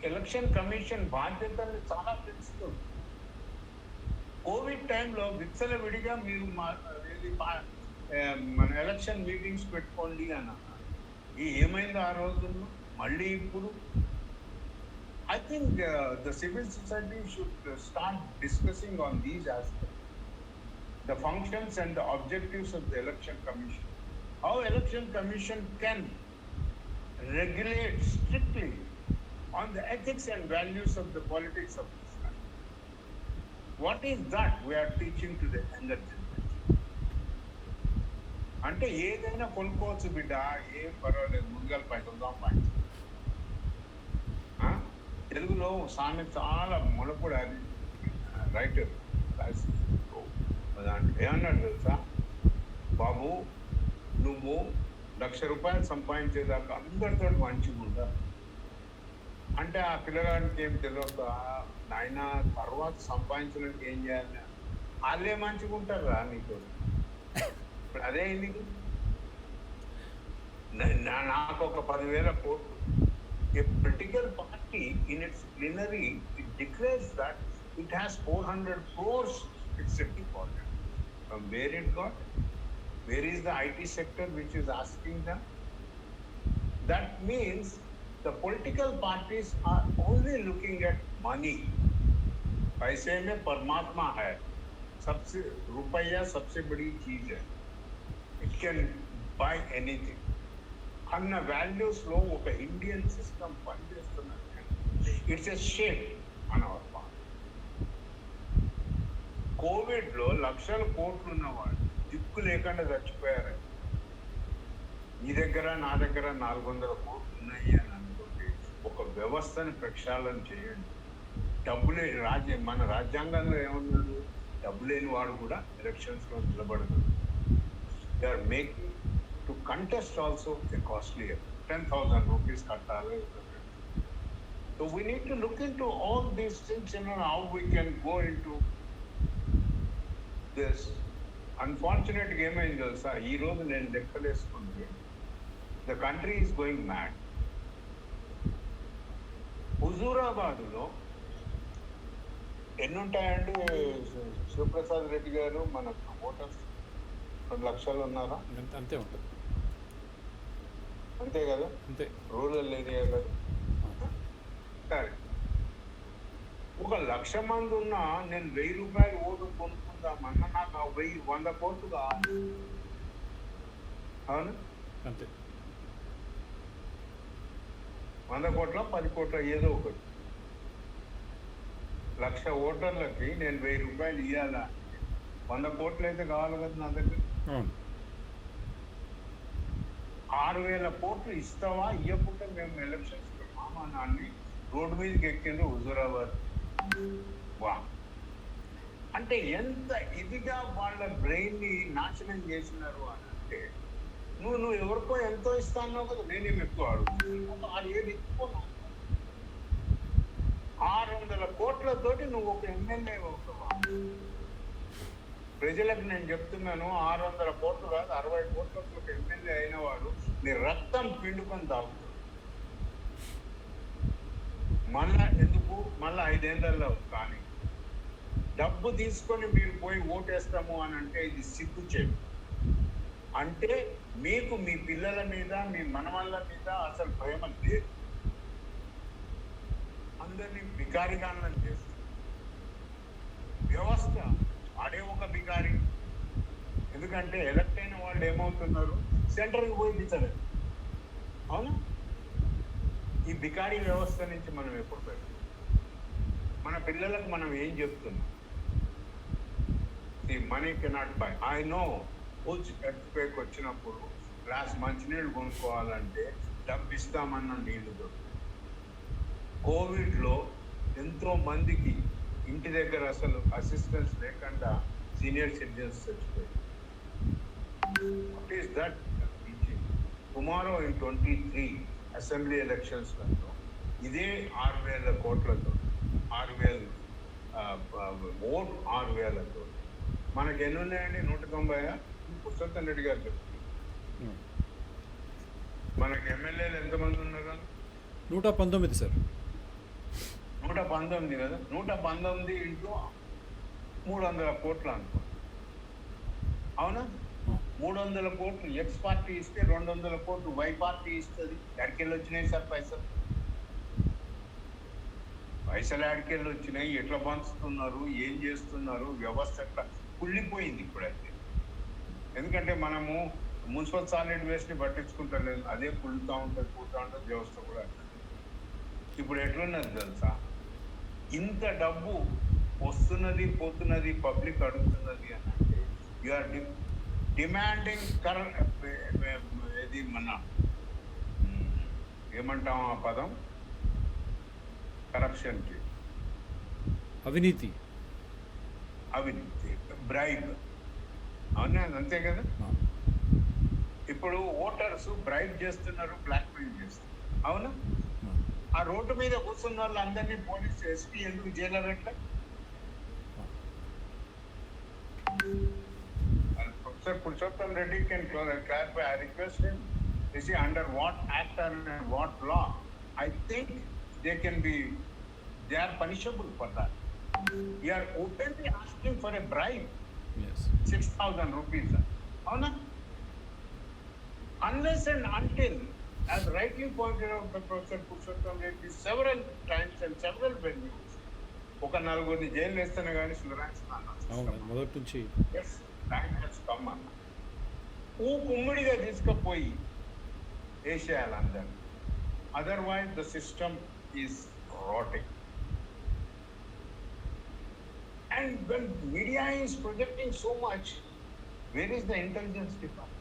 D: ఎలక్షన్ కమిషన్ బాధ్యతల్ని చాలా పెంచుతుంది. కోవిడ్ టైంలో విచ్చలవిడిగా మీరు మన ఎలక్షన్ మీటింగ్స్ పెట్టుకోండి అని అన్నారు. ఏమైంది ఆ రోజుల్లో? మళ్ళీ ఇప్పుడు I think the civil society should start discussing on these aspects, the functions and the objectives of the election commission. How election commission can regulate strictly on the ethics and values of the politics of this country. What is that we are teaching to the younger generation? అంటే ఏదైనా కొనుక్కోవచ్చు బిడ్డ, ఏం పర్వాలేదు, ముందుగా పైకి తెలుగులో సామెత చాలా మునపడు, అది రైటర్ ఏమన్నాడు తెలుసా? బాబు నువ్వు ₹1,00,000 సంపాదించేదాకా అందరితో మంచిగా ఉందా అంటే ఆ పిల్లగాడికి ఏం తెలియక, నాయన తర్వాత సంపాదించడానికి ఏం చేయాలి, వాళ్ళే మంచిగా ఉంటారా నీకు? ఇప్పుడు అదే ఎందుకు నాకు ఒక 10,000 కోట్లు. A political party in its plenary, it declares that it has 400 crores fixed deposit. From where it got? Where is the IT sector which is asking them? That means the political parties are only looking at money. पैसे में परमात्मा है, सबसे रुपया सबसे बड़ी चीज है. It can buy anything. అన్న వాల్యూస్లో ఒక ఇండియన్ సిస్టమ్ పనిచేస్తున్నది. It's a shame an hour part. కోవిడ్లో 1,00,000 కోట్లు ఉన్నవాడు దిక్కు లేకుండా చచ్చిపోయారు. మీ దగ్గర నా దగ్గర 400 కోట్లు ఉన్నాయి అని అనుకుంటే ఒక వ్యవస్థను ప్రక్షాళన చేయండి. డబ్బులే మన రాజ్యాంగంలో ఏమన్నాడు? డబ్బు లేని వాడు కూడా ఎలక్షన్స్లో నిలబడతాడు. They are making to contest also a costlier 10,000 rupees kattale. So we need to look into all these things, how we can go into this. Unfortunate game angels are ee roju nenu lekkaleskunte the country is going mad. Huzurabad లో ఎన్నుంటాయండి శివప్రసాద్ రెడ్డి గారు? మన voters 2 లక్షలు ఉన్నారా?
B: అంతే ఉంటుంది,
D: అంతే కదా?
B: అంతే.
D: రూరల్ ఏరియా కదా. సరే, ఒక 1,00,000 మంది ఉన్నా నేను 1,000 రూపాయలు ఓటు కొనుక్కుందామన్నా నాకు ఆ 100 కోట్లు కావాలి. అవును,
B: అంతే.
D: 100 కోట్ల 10 కోట్ల ఏదో ఒకటి. 1,00,000 ఓటర్లకి నేను 1,000 రూపాయలు ఇవ్వాలా? 100 కోట్లు అయితే కావాలి కదా నా దగ్గర.
B: అవును.
D: 6,000 కోట్లు ఇస్తావా? ఇవ్వకుండా మేము ఎలక్షన్స్ మామ నాన్ని రోడ్డు మీదకి ఎక్కిండ్రు హుజూరాబాద్. వా, అంటే ఎంత ఇదిగా వాళ్ళ బ్రెయిన్ ని నాశనం చేసినారు అని అంటే, నువ్వు ఎవరికో ఎంతో ఇస్తాను కదా, నేనేం ఎక్కువ అడుగుతున్నాను. 6,000 ఇచ్చుకోను. 600 కోట్లతోటి నువ్వు ఒక ఎమ్మెల్యే అవుతావా? ప్రజలకు నేను చెప్తున్నాను, 600 కోట్లు కాదు 60 కోట్లతో ఎమ్మెల్యే అయిన వాడు నీ రక్తం పిండుకొని తాగుతాడు. మళ్ళా ఎందుకు? మళ్ళా 5 ఏళ్లలో. కానీ డబ్బు తీసుకొని మీరు పోయి ఓటేస్తాము అని అంటే ఇది సిగ్గు చేయదు. అంటే మీకు మీ పిల్లల మీద, మీ మనవళ్ళ మీద అసలు ప్రేమ లేదు. అందరినీ బికారిగానం చేస్తారు. వ్యవస్థ ఆడే ఒక బికారి. ఎందుకంటే ఎలక్ట్ అయిన వాళ్ళు ఏమవుతున్నారు, సెంటర్కి పోయి దించలేదు. అవునా? ఈ బికారీ వ్యవస్థ నుంచి మనం ఎప్పుడు బయట? మన పిల్లలకు మనం ఏం చెప్తున్నాం? The money cannot by. I know హుజ్ earthquake వచ్చినప్పుడు గ్లాస్ మంచినీళ్ళు కొనుక్కోవాలంటే డబ్బు ఇస్తామన్న నీళ్లు దొరుకుతాయి. కోవిడ్లో ఎంతో మందికి ఇంటి దగ్గర అసలు అసిస్టెన్స్ లేకుండా సీనియర్ సిటిజన్స్ చచ్చిపోయారు. What is that? Tomorrow in 23 assembly ఎలక్షన్స్లో ఇదే 6,000 కోట్లతో, 6,000 ఓట్ 6,000తో మనకి ఎన్ని ఉన్నాయండి? 190. పురుషోత్తం రెడ్డి గారు చెప్తున్నారు. మనకి ఎమ్మెల్యేలు ఎంతమంది ఉన్నారు?
B: 119 సార్.
D: 119 కదా. 119 ఇంటూ 300 కోట్లు అనుకో. అవునా? 300 కోట్లు ఎక్స్ పార్టీ ఇస్తే 200 కోట్లు వై పార్టీ ఇస్తుంది. ఎక్కడికెళ్ళి వచ్చినాయి సార్ పైసలు? పైసలు ఎక్కడికెళ్ళి వచ్చినాయి? ఎట్లా పంచుతున్నారు? ఏం చేస్తున్నారు? వ్యవస్థ ఎట్లా కుళ్ళిపోయింది ఇప్పుడైతే. ఎందుకంటే మనము మున్సిపల్ సాలిడ్ వేస్ట్ని పట్టించుకుంటలేదు, అదే కుళ్ళుతూ ఉంటుంది, కూడుతూ ఉంటుంది. వ్యవస్థ కూడా ఇప్పుడు ఎట్లున్నది తెలుసా? ఇంత డబ్బు వస్తున్నది పోతున్నది, పబ్లిక్ అడుగుతున్నది అని అంటే యూఆర్ డిమాండింగ్ ఇది మన ఏమంటాం ఆ పదం? కరప్షన్కి,
B: అవినీతి,
D: బ్రైబ్. అవునా? అంతే కదా. ఇప్పుడు ఓటర్స్ బ్రైబ్ చేస్తున్నారు, బ్లాక్మెయిల్ చేస్తున్నారు. అవునా? ఆ రోడ్డు మీద కూర్చున్న వాళ్ళు అందరినీ పోలీస్ ఎస్పీ ఎందుకు జైల్లో పెట్టలే? Professor Purushottam Reddy can clarify. I request him to see under what act and what law. I think they are punishable for that. You are openly asking for a bribe.
B: yes,
D: 6,000 rupees. Avuna? Unless and until, as rightly pointed out by Professor Purushottam Reddy several times and several venues, ఒక నలుగురిని jail వేస్తేనే కానీ
B: అవును. మొదటి నుంచి
D: కుమ్మిడిగా తీసుకుపోయి వేసేయాలి అందరినీ. Otherwise the system is rating. And when media is projecting so much, where is the intelligence department?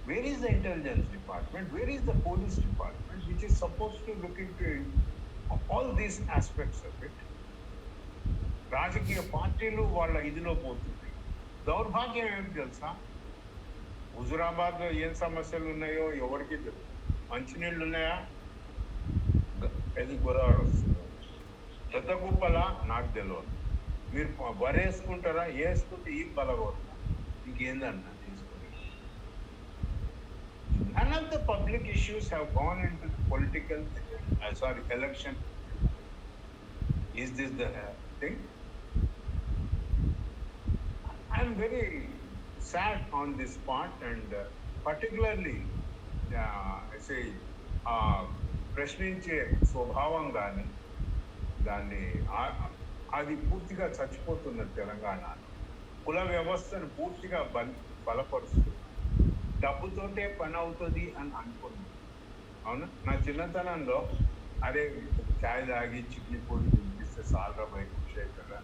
D: Where is the intelligence department? Where is the police department, which is supposed to look into all these aspects of it? రాజకీయ పార్టీలు వాళ్ళ ఇదిలో పోతుంది. దౌర్భాగ్యం ఏమిటి తెలుసా? హుజురాబాద్లో ఏం సమస్యలు ఉన్నాయో ఎవరికి తెలియదు. మంచినీళ్ళు ఉన్నాయా? ఇది గోదావరి వస్తుంది. పెద్దగుప్పల నాకు తెలియదు. మీరు వరేసుకుంటారా? వేసుకుంటే ఈ బలగొడతా. ఇంకేందన్నా తీసుకుని. None of the public issues have gone into the political election. Is this the thing? I am very sad on this part, and particularly I say ప్రశ్నించే స్వభావం కానీ దాన్ని అది పూర్తిగా చచ్చిపోతున్నది తెలంగాణ. కుల వ్యవస్థను పూర్తిగా బలపరుస్తుంది. డబ్బుతోటే పని అవుతుంది అని అనుకున్నాను. అవునా? నా చిన్నతనంలో అరే చాయ్ తాగి చిక్లి పొడి తినిపిస్తే సాల్రా బయట కదా,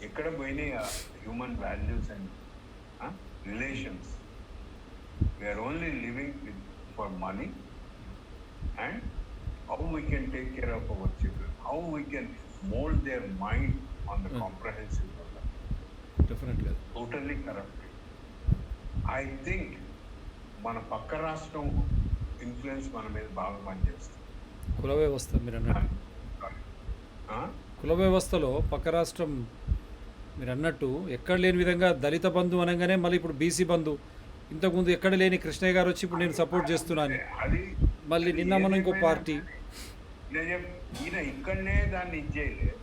D: ఎక్కడ పోయినాయి human values and relations? We are only living for money and how we can take care of our children, how we can mold their mind on the comprehensive level.
B: Definitely.
D: Totally correct. I think మన పక్క రాష్ట్రం influence మన మీద బాగా పనిచేస్తుంది.
B: కుల వ్యవస్థ మీరు అన్నట్టు, కుల వ్యవస్థలో పక్క రాష్ట్రం మీరు అన్నట్టు ఎక్కడ లేని విధంగా దళిత బంధు అనగానే మళ్ళీ ఇప్పుడు బీసీ బంధు, ఇంతకుముందు ఎక్కడ లేని కృష్ణయ్య గారు వచ్చి ఇప్పుడు నేను సపోర్ట్ చేస్తున్నాను, మళ్ళీ నిన్న మనం ఇంకో పార్టీ
D: ఈయన ఇక్కడనే దాన్ని ఇచ్చేయలేదు.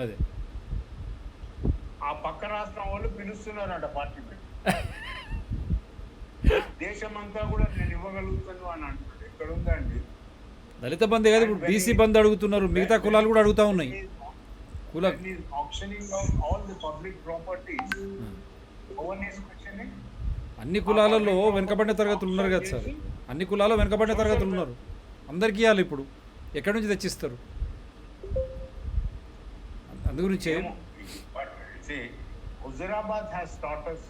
B: అదే
D: ఆ పక్క రాష్ట్రం వాళ్ళు పిలుస్తున్నారట పార్టీ పెట్టి. దేశం అంతా కూడా నేను ఇవ్వగలుగుతాను అని అంటాడు. ఎక్కడ ఉందండి
B: దళిత బంధే కాదు, ఇప్పుడు బీసీ బంధు అడుగుతున్నారు, మిగతా కులాలు కూడా అడుగుతా ఉన్నాయి. కుల అన్ని కులాలలో వెనుకబడిన తరగతులు ఉన్నారు కదా సార్, అన్ని కులాల్లో వెనుకబడిన తరగతులు ఉన్నారు, అందరికీ ఇవ్వాలి. ఇప్పుడు ఎక్కడి నుంచి తెచ్చిస్తారు? అందు గురించి
D: Hyderabad has taught us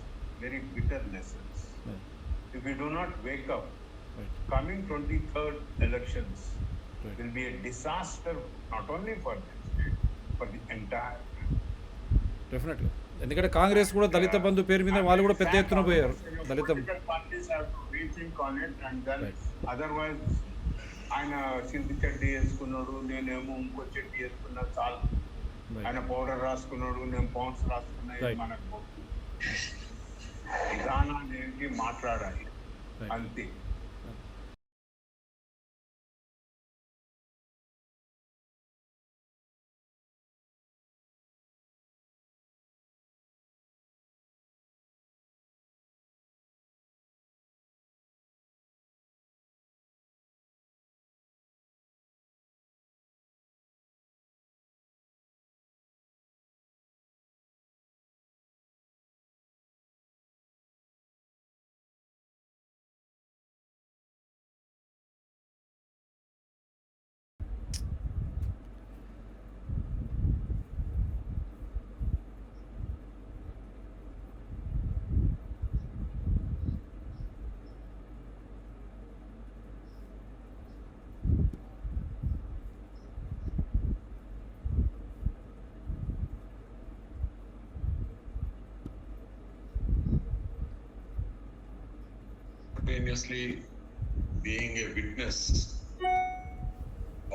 D: very bitter lessons. If we do not wake up, coming 23rd elections will be a disaster not only for this state, for the entire.
B: డెఫినెట్గా, ఎందుకంటే కాంగ్రెస్ కూడా దళిత బంధు పేరు మీద వాళ్ళు కూడా పెద్ద ఎత్తున పోయారు. దళిత
D: అదర్వైజ్ ఆయన సింధి చెడ్డి వేసుకున్నాడు, నేనేమో ఇంకో చెడ్డి వేసుకున్నా చాలు. ఆయన పౌడర్ రాసుకున్నాడు, నేను పౌన్స్ రాసుకున్నా. మనకు విధానాన్ని ఏంటి మాట్లాడాలి అంతే.
G: Simultaneously being a witness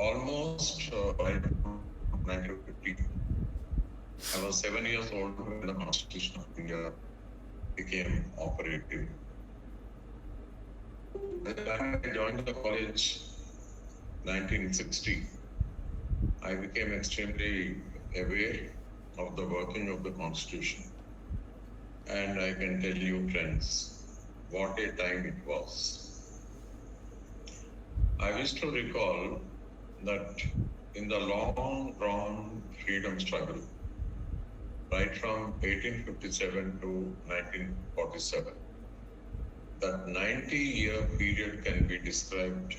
G: almost 1950. I was 7 years old when the Constitution of India became operative. When I joined the college 1960, I became extremely aware of the working of the Constitution. And I can tell you, friends, what a time it was. I wish to recall that in the long drawn freedom struggle, right from 1857 to 1947, that 90-year period can be described,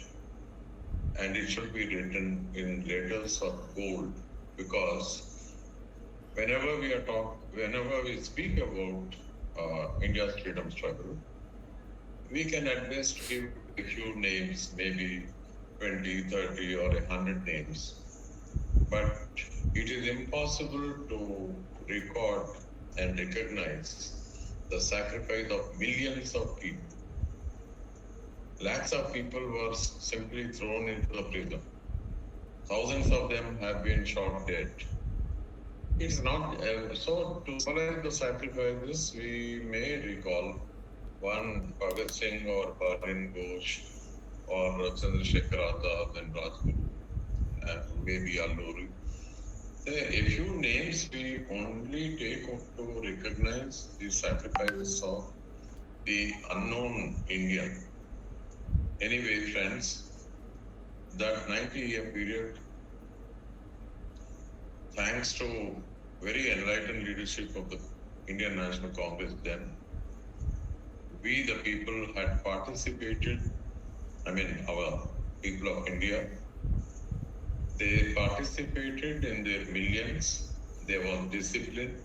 G: and it should be written in letters of gold, because whenever we speak about India's freedom struggle, we can at best give a few names, maybe 20, 30 or 100 names. But it is impossible to record and recognize the sacrifice of millions of people. Lakhs of people were simply thrown into the prison. Thousands of them have been shot dead. It's not, so to celebrate the sacrifices, we may recall one Bhagat Singh or Bharin Ghosh or Chandrasekhar Azad and Rajguru and maybe Alluri. A few names we only take to recognize the sacrifices of the unknown Indian. Anyway, friends, that 90-year period, thanks to very enlightened leadership of the Indian National Congress then, we the people had participated, our people of India, they participated in their millions, they were disciplined,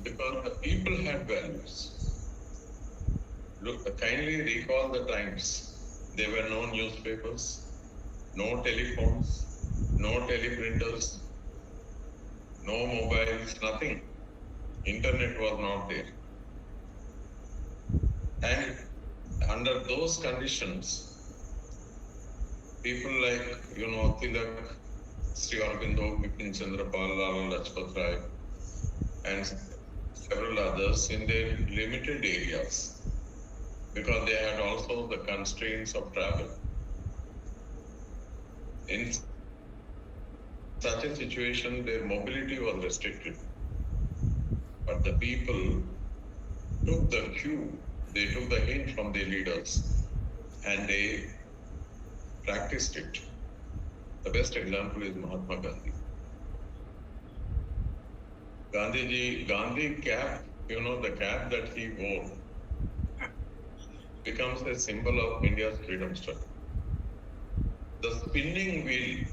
G: because the people had values. Look, kindly recall the times. There were no newspapers, no telephones, no teleprinters, no mobiles, nothing. Internet was not there. And under those conditions, people like, Tilak, Sri Aurobindo, Bipin Chandra Pal, Lala Lajpat Rai, and several others in their limited areas, because they had also the constraints of travel. In such a situation, their mobility was restricted. But the people took the cue, they took the hint from their leaders, and they practiced it. The best example is Mahatma Gandhi. Gandhi cap, the cap that he wore becomes a symbol of India's freedom struggle. The spinning wheel,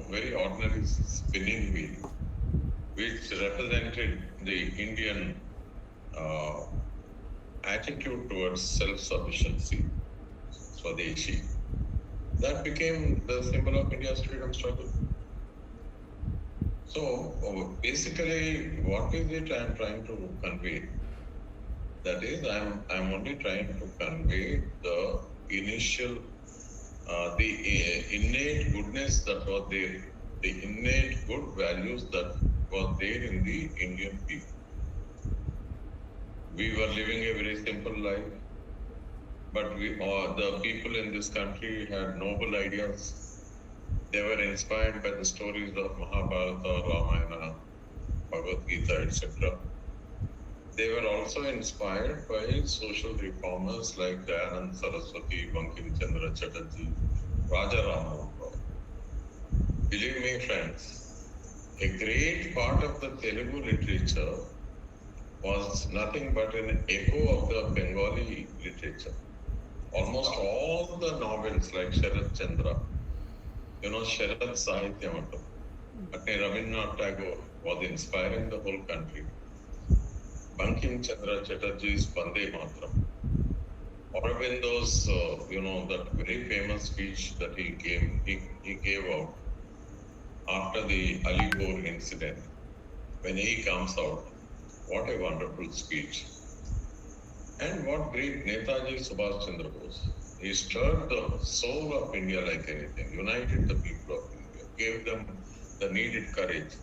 G: very ordinary spinning wheel, which represented the Indian attitude towards self-sufficiency, Swadeshi, that became the symbol of India's freedom struggle. So basically, what is it I am trying to convey? That is, I am only trying to convey the initial, the innate goodness that was there, the innate good values that was there in the Indian people. We were living a very simple life, but the people in this country had noble ideas. They were inspired by the stories of Mahabharata, Ramayana, Bhagavad Gita, etc. They were also inspired by social reformers like Dayanand Saraswati, Bankim Chandra Chatterjee, Raja Ram. Believe me, friends, a great part of the Telugu literature was nothing but an echo of the Bengali literature. Almost all the novels like Sharat Chandra, Sharat Sahityam, Rabindranath Tagore was inspiring the whole country. Bankim Chandra Chatterjee's Vande Mataram, Aurobindo's, that very famous speech that he gave out after the Alipur incident. When he comes out, what a wonderful speech. And what great Netaji Subhash Chandra Bose. He stirred the soul of India like anything, united the people of India, gave them the needed courage.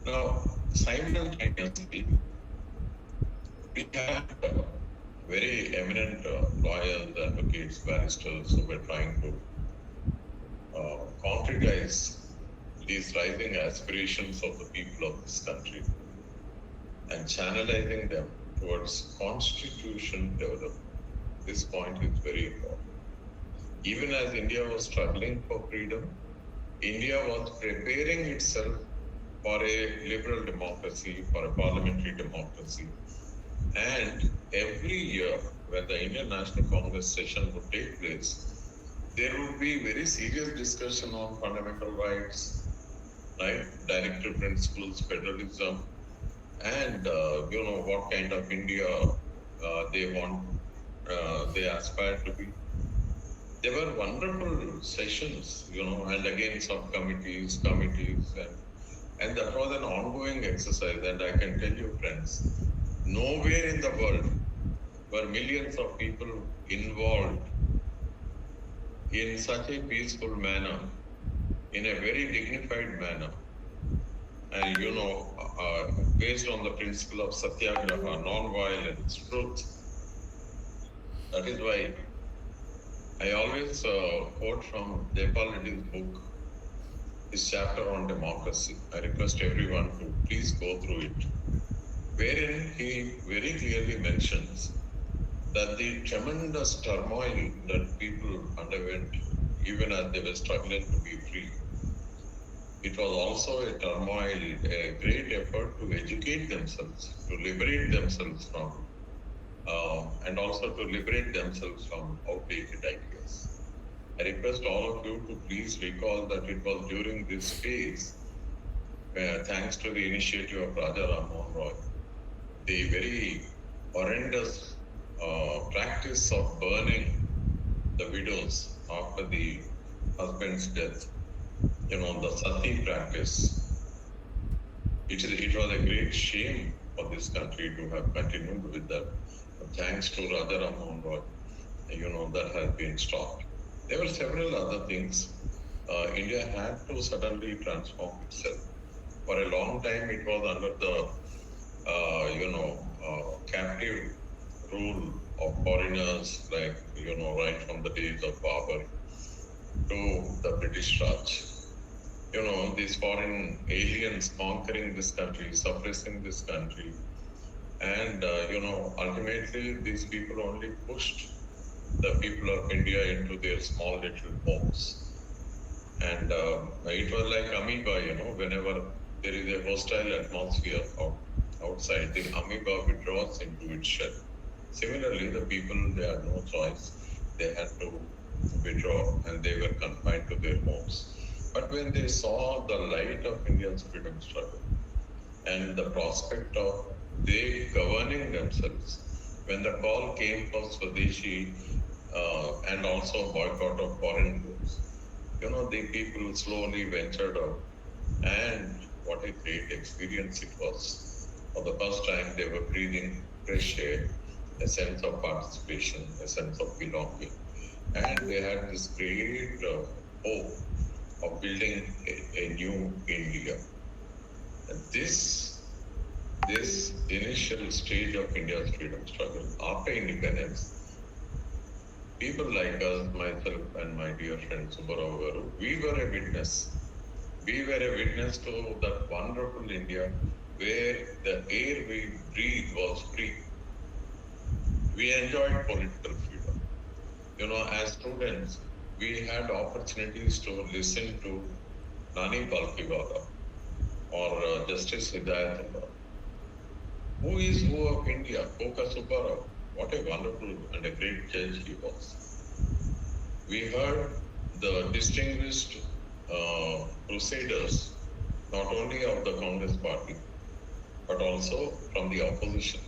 G: Now, simultaneously, we have very eminent lawyers, advocates, barristers who were trying to concretize these rising aspirations of the people of this country and channelizing them towards constitution development. This point is very important. Even as India was struggling for freedom, India was preparing itself for a liberal democracy, for a parliamentary democracy. And every year, when the Indian National Congress session would take place, there would be very serious discussion on fundamental rights, right? Directive principles, federalism, and what kind of India they want, they aspire to be. There were wonderful sessions, and again subcommittees, committees, and that was an ongoing exercise. And I can tell you, friends, nowhere in the world were millions of people involved in such a peaceful manner, in a very dignified manner, and based on the principle of satyagraha, non-violence, truth. That is why I always quote from Depal Reddy's book, his chapter on democracy. I request everyone to please go through it, wherein he very clearly mentions that the tremendous turmoil that people underwent, even as they were struggling to be free, it was also a turmoil, a great effort to educate themselves, to liberate themselves from, and also to liberate themselves from outdated ideas. I request all of you to please recall that it was during this phase, thanks to the initiative of Raja Ram Mohan Roy, the very horrendous practice of burning the widows after the husband's death, the sati practice. It was a great shame for this country to have continued with that. But thanks to Raja Ram Mohan Roy, that has been stopped. There were several other things. India had to suddenly transform itself. For a long time, it was under the, captive rule of foreigners, like, right from the days of Babur to the British Raj. These foreign aliens conquering this country, suppressing this country. And, ultimately, these people only pushed the people of India into their small little homes. And it was like amoeba, whenever there is a hostile atmosphere outside, the amoeba withdraws into its shell. Similarly, the people, they had no choice. They had to withdraw and they were confined to their homes. But when they saw the light of India's freedom struggle and the prospect of they governing themselves, when the call came for Swadeshi and also boycott of foreign goods, the people slowly ventured out, and what a great experience it was. For the first time, they were breathing fresh air, a sense of participation, a sense of belonging, and they had this great hope of building a new India. And this initial stage of India's freedom struggle after independence, people like us, myself and my dear friend Subbarao Garu, we were a witness. We were a witness to that wonderful India where the air we breathed was free. We enjoyed political freedom. As students, we had opportunities to listen to Nani Palkhiwala or Justice Hidayatullah. Who is who of India? Koka Subbarao. What a wonderful and a great judge he was. We heard the distinguished crusaders, not only of the Congress party, but also from the opposition.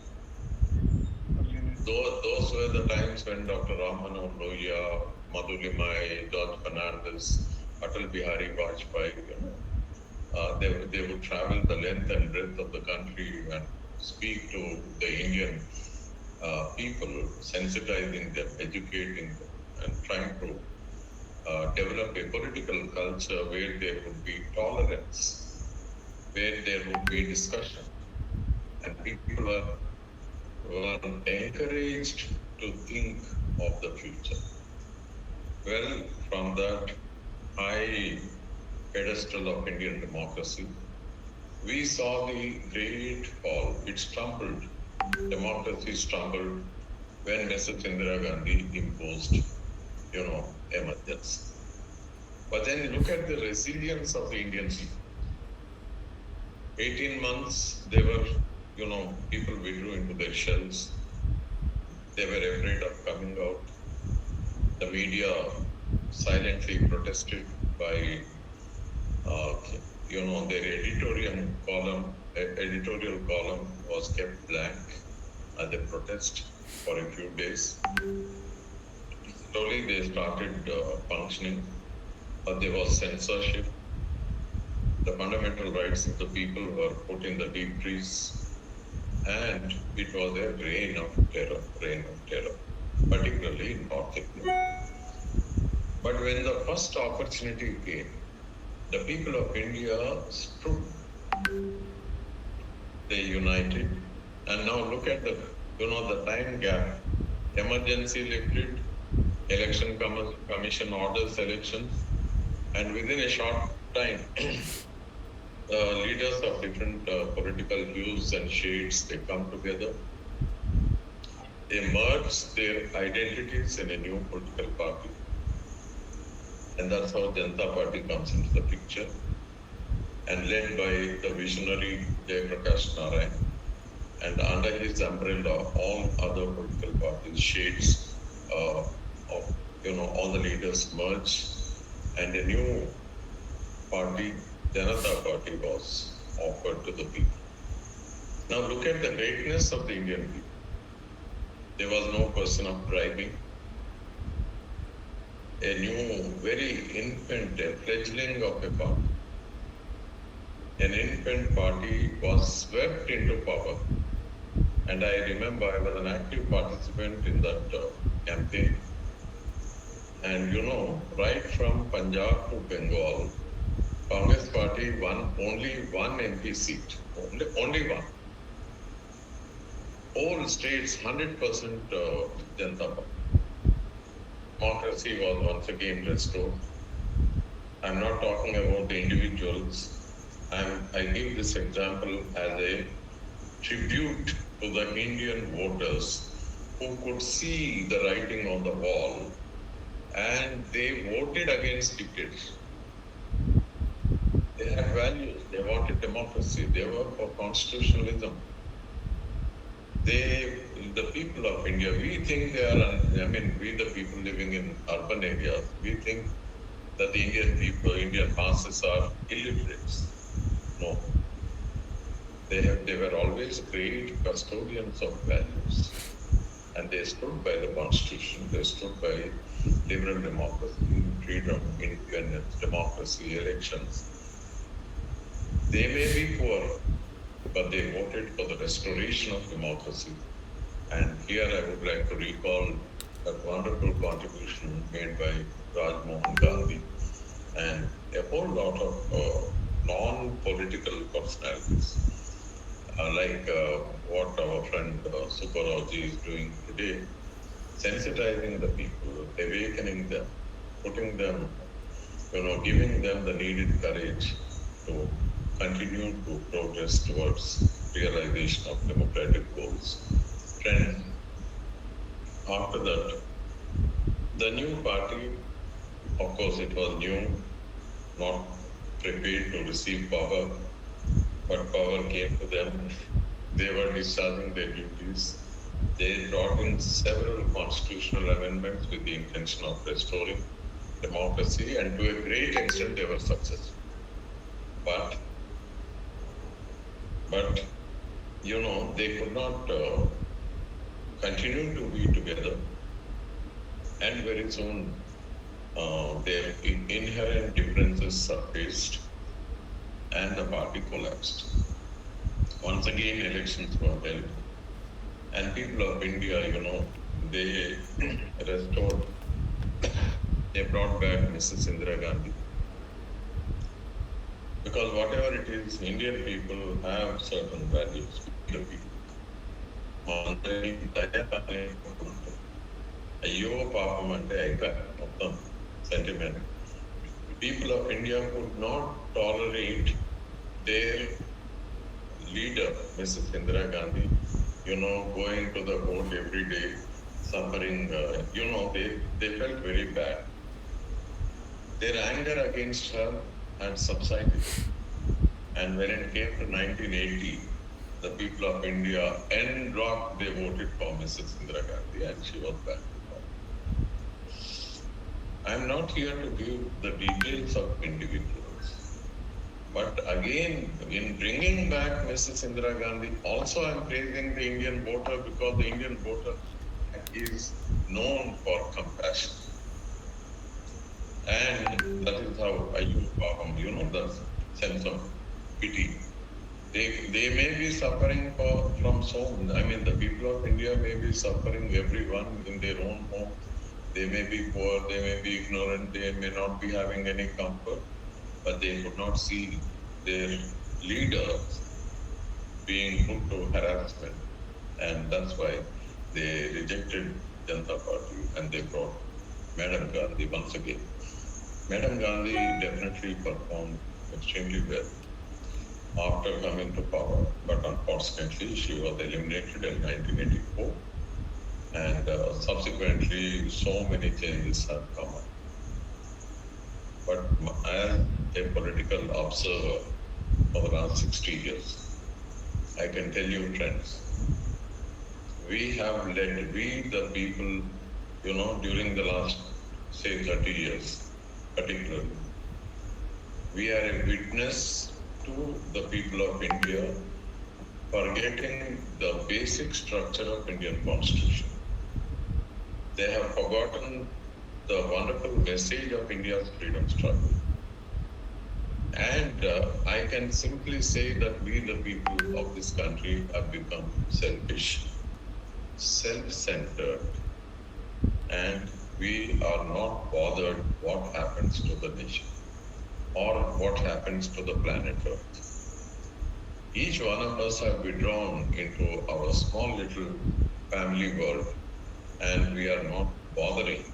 G: Those were the times when Dr. Ram Manohar Lohia, Madhu Limai, George Fernandez, Atal Bihari Vajpayee, they would travel the length and breadth of the country and speak to the Indian people, sensitizing them, educating them, and trying to develop a political culture where there would be tolerance, where there would be discussion, and people were encouraged to think of the future. Well, from that high pedestal of Indian democracy, we saw the great fall. It stumbled. Democracy stumbled when Mrs. Indira Gandhi imposed, emergency. But then look at the resilience of the Indian people. 18 months, they were, people withdrew into their shells. They were afraid of coming out. The media silently protested by, their editorial column was kept blank as a protest for a few days. Slowly they started functioning, but there was censorship. The fundamental rights of the people were put in the deep freeze, and it was a reign of terror, particularly in North India. But when the first opportunity came, the people of India stood, they united, and now look at the time gap. Emergency lifted, election commission orders elections, and within a short time, leaders of different political hues and shades, they come together. they merged their identities in a new political party. And that's how Janata Party comes into the picture. And led by the visionary Jayaprakash Narayan. And under his umbrella, all other political parties, shades of, all the leaders merged. And a new party, Janata Party, was offered to the people. Now look at the greatness of the Indian people. There was no question of bribing. A new, very infant, a fledgling of a party. An infant party was swept into power. And I remember I was an active participant in that campaign. And right from Punjab to Bengal, Congress party won only one MP seat. Only one. All states, 100% Janata Party. Democracy was once again restored. I'm not talking about the individuals. I give this example as a tribute to the Indian voters who could see the writing on the wall and they voted against dictators. They had values, they wanted democracy, they were for constitutionalism. The people of India, we think we the people living in urban areas, we think that the Indian people, Indian masses are illiterates. No. They were always great custodians of values. And they stood by the Constitution, they stood by liberal democracy, freedom, independence, democracy, elections. They may be poor, but they voted for the restoration of democracy. And here I would like to recall that wonderful contribution made by Rajmohan Gandhi and a whole lot of non-political personalities, like what our friend Subbaraoji is doing today, sensitizing the people, awakening them, putting them, giving them the needed courage to continue to progress towards realization of democratic goals. Friends, after that, the new party, of course it was new, not prepared to receive power, but power came to them. They were discharging their duties. They brought in several constitutional amendments with the intention of restoring democracy, and to a great extent they were successful. But they could not continue to be together, and very soon their inherent differences surfaced and the party collapsed. Once again elections were held and people of India, they restored, they brought back Mrs. Indira Gandhi. Because whatever it is, Indian people have certain values. The people. అయ్యో పాపం అంటే మొత్తం sentiment. People of India could not tolerate their leader, Mrs. Indira Gandhi, going to the court every day, suffering, they felt very bad. Their anger against her had subsided. And when it came to 1980, the people of India en bloc, they voted for Mrs. Indira Gandhi and she was back to power. I am not here to give the details of individuals. But again, in bringing back Mrs. Indira Gandhi, also I am praising the Indian voter because the Indian voter is known for compassion. And that is how I use Paham, the sense of pity. They may be suffering from the people of India may be suffering, everyone in their own home. They may be poor, they may be ignorant, they may not be having any comfort, but they could not see their leaders being put to harassment. And that's why they rejected Janata Party and they brought Madam Gandhi once again. Madam Gandhi definitely performed extremely well after coming to power, but unfortunately she was eliminated in 1984 and subsequently so many changes have come up. But as a political observer for the last 60 years, I can tell you trends. We have led, we the people, during the last, say, 30 years, particularly, we are a witness to the people of India forgetting the basic structure of Indian Constitution. They have forgotten the wonderful message of India's freedom struggle. And I can simply say that we, the people of this country, have become selfish, self-centered, and we are not bothered what happens to the nation or what happens to the planet Earth. Each one of us have withdrawn into our small little family world, and we are not bothering.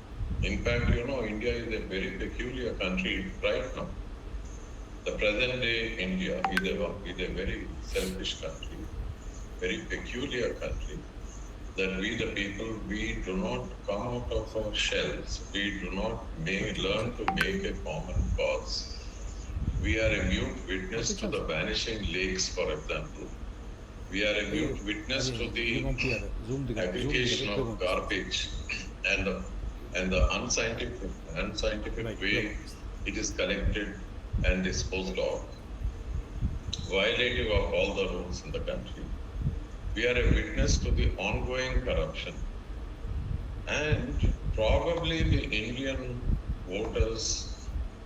G: In fact, India is a very peculiar country right now. The present day India is a very selfish country, very peculiar country, that we the people, we do not come out of our shells. We do not learn to make a common cause. We are a mute witness to the vanishing lakes, for example. We are a mute witness to the aggregation of garbage and the unscientific way it is collected and disposed of, violative of all the rules in the country. We are a witness to the ongoing corruption, and probably the Indian voters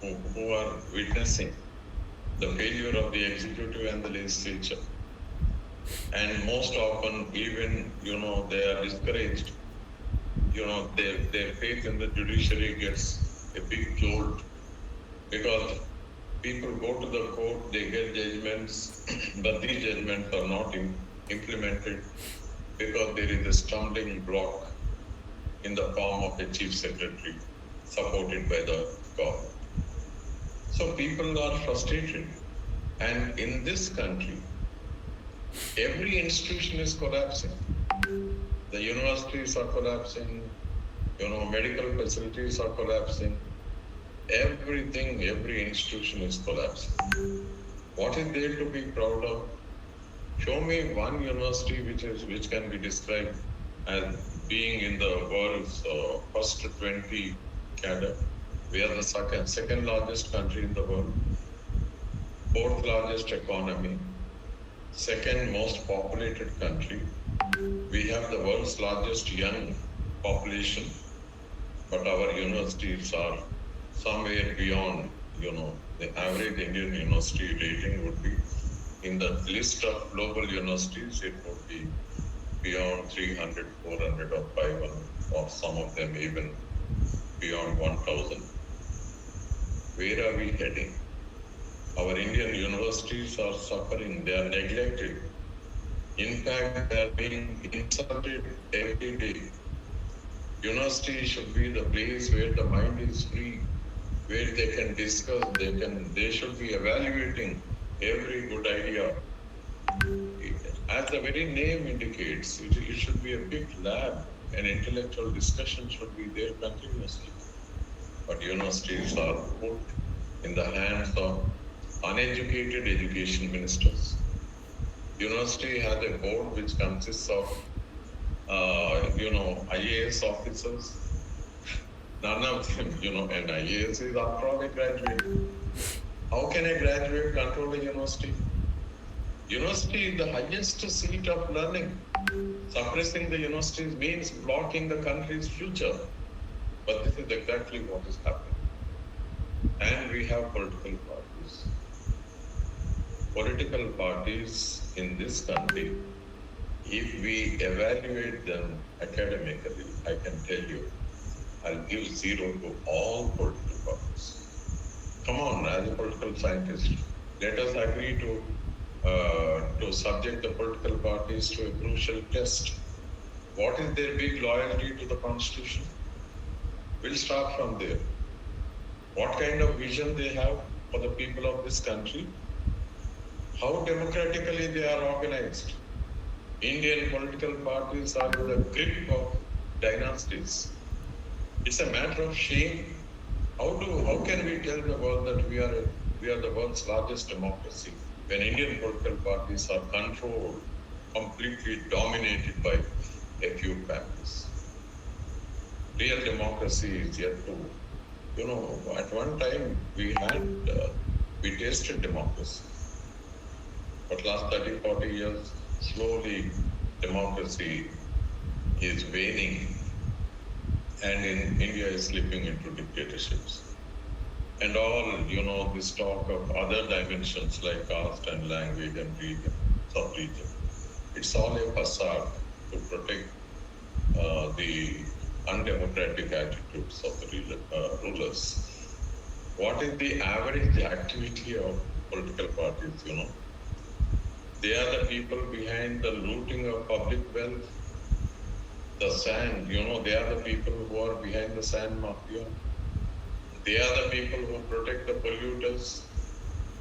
G: who are witnessing the failure of the executive and the legislature. And most often, even, they are discouraged. Their faith in the judiciary gets a big jolt because people go to the court, they get judgments, but these judgments are not implemented because there is a stumbling block in the form of a chief secretary supported by the government. So people are frustrated, and in this country, every institution is collapsing. The universities are collapsing, medical facilities are collapsing. Everything, every institution is collapsing. What is there to be proud of? Show me one university which can be described as being in the world's first 20 cadre. We are the second largest country in the world, fourth largest economy, second most populated country. We have the world's largest young population, but our universities are somewhere beyond, the average Indian university rating would be in the list of global universities, it would be beyond 300, 400 or 500, or some of them even beyond 1,000. Where are we heading? Our Indian universities are suffering, they are neglected. In fact, they are being insulted every day. University should be the place where the mind is free, where they can discuss, they should be evaluating every good idea. As the very name indicates, it should be a big lab, and intellectual discussion should be there continuously. But universities are put in the hands of uneducated education ministers. University has a board which consists of, IAS officers. None of them, and IAS is after all a graduate. How can a graduate control a university? University is the highest seat of learning. Suppressing the universities means blocking the country's future. But this is exactly what is happening. And we have political parties. Political parties in this country, if we evaluate them academically, I can tell you, I'll give 0 to all political parties. Come on, as a political scientist, let us agree to subject the political parties to a crucial test. What is their big loyalty to the Constitution? We'll start from there. What kind of vision they have for the people of this country? How democratically they are organized? Indian political parties are in the grip of dynasties. It's a matter of shame. How can we tell the world that we are the world's largest democracy when Indian political parties are controlled, completely dominated by a few families? Real democracy is yet to, at one time we tasted democracy. But last 30, 40 years, slowly democracy is waning and in India is slipping into dictatorships. And all, this talk of other dimensions like caste and language and region, sub-region, it's all a facade to protect the undemocratic attitudes of the rulers. What is the average activity of political parties, They are the people behind the looting of public wealth, the sand, they are the people who are behind the sand mafia. They are the people who protect the polluters.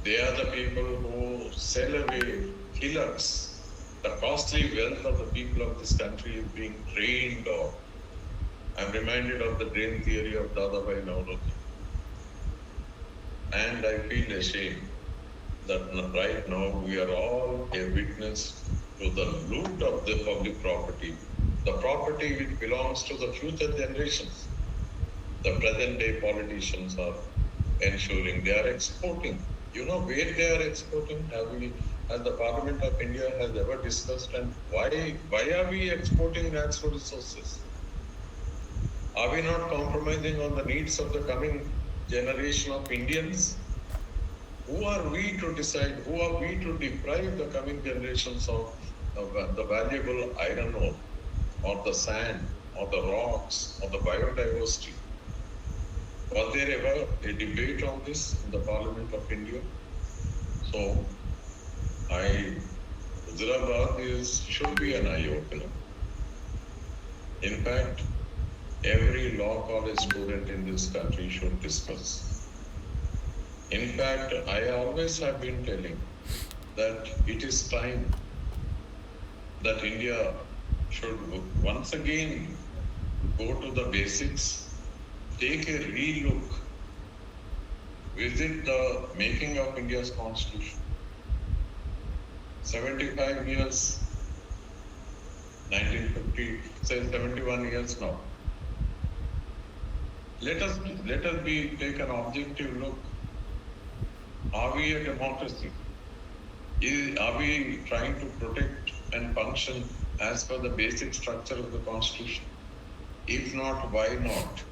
G: They are the people who sell away killers. The costly wealth of the people of this country is being drained off. I'm reminded of the drain theory of Dadabhai Naoroji. And I feel ashamed that right now we are all a witness to the loot of the public property, the property which belongs to the future generations. The present day politicians are ensuring they are exporting. Where they are exporting? Has the Parliament of India has ever discussed, and why are we exporting natural resources? Are we not compromising on the needs of the coming generation of Indians? Who are we to decide? Who are we to deprive the coming generations of the valuable iron ore, or the sand, or the rocks, or the biodiversity? Was there ever a debate on this in the Parliament of India? So, Hyderabad should be an eye-opener. In fact, every law college student in this country should discuss. In fact, I always have been telling that it is time that India should once again go to the basics, take a re-look, visit the making of India's constitution. 75 years, 1950, say 71 years now. Let us take an objective look. Are we a democracy? Are we trying to protect and function as per the basic structure of the constitution? If not, why not?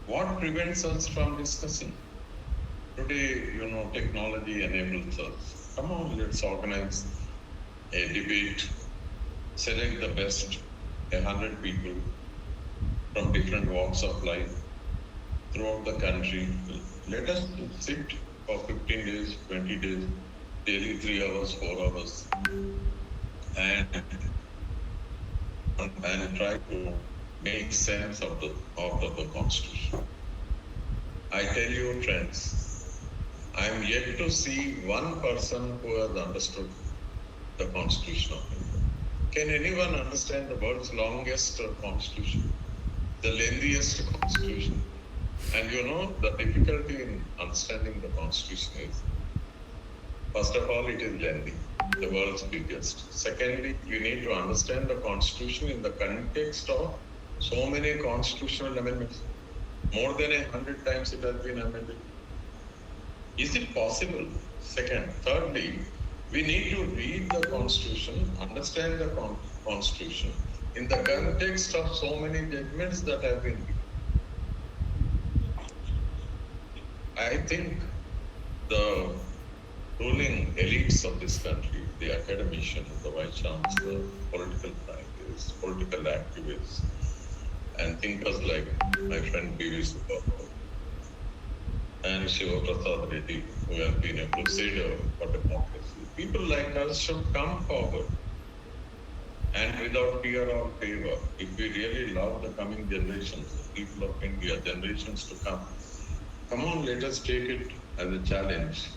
G: What prevents us from discussing? Today, technology enables us. Come on, let's organize a debate, select the best, 100 people from different walks of life throughout the country. Let us sit for 15 days, 20 days, daily 3 hours, 4 hours, and try to make sense of the Constitution. I tell you, friends, I am yet to see one person who has understood the Constitution of India. Can anyone understand the world's longest Constitution, the lengthiest Constitution? And the difficulty in understanding the Constitution is, first of all, it is lengthy, the world's biggest. Secondly, you need to understand the Constitution in the context of so many constitutional amendments. More than 100 times it has been amended. Is it possible? Second. Thirdly, we need to read the Constitution, understand the Constitution in the context of so many judgments that have been given. I think the ruling elites of this country, the academicians, the vice chancellor, political scientists, political activists, and thinkers like my friend B.V. Subbaraman and Shiva Prasad Reddy, who have been a crusader for democracy. People like us should come forward, and without fear or favor, if we really love the coming generations, the people of India, generations to come on, let us take it as a challenge,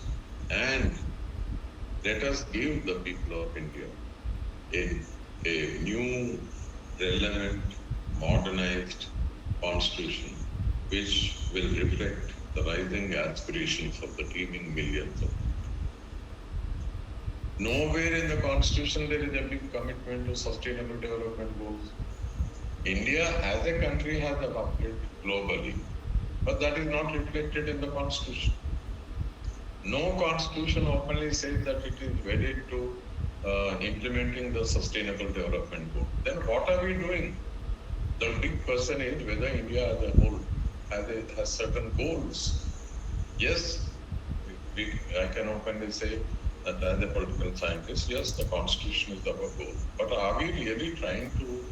G: and let us give the people of India a new relevant, modernized constitution which will reflect the rising aspirations of the teeming millions of people. Nowhere in the constitution there is a big commitment to sustainable development goals. India as a country has adopted globally, but that is not reflected in the constitution. No constitution openly says that it is wedded to implementing the sustainable development goal. Then what are we doing? The big question is whether India as a whole has certain goals. Yes, I can openly say that as a political scientist, yes, the constitution is our goal. But are we really trying to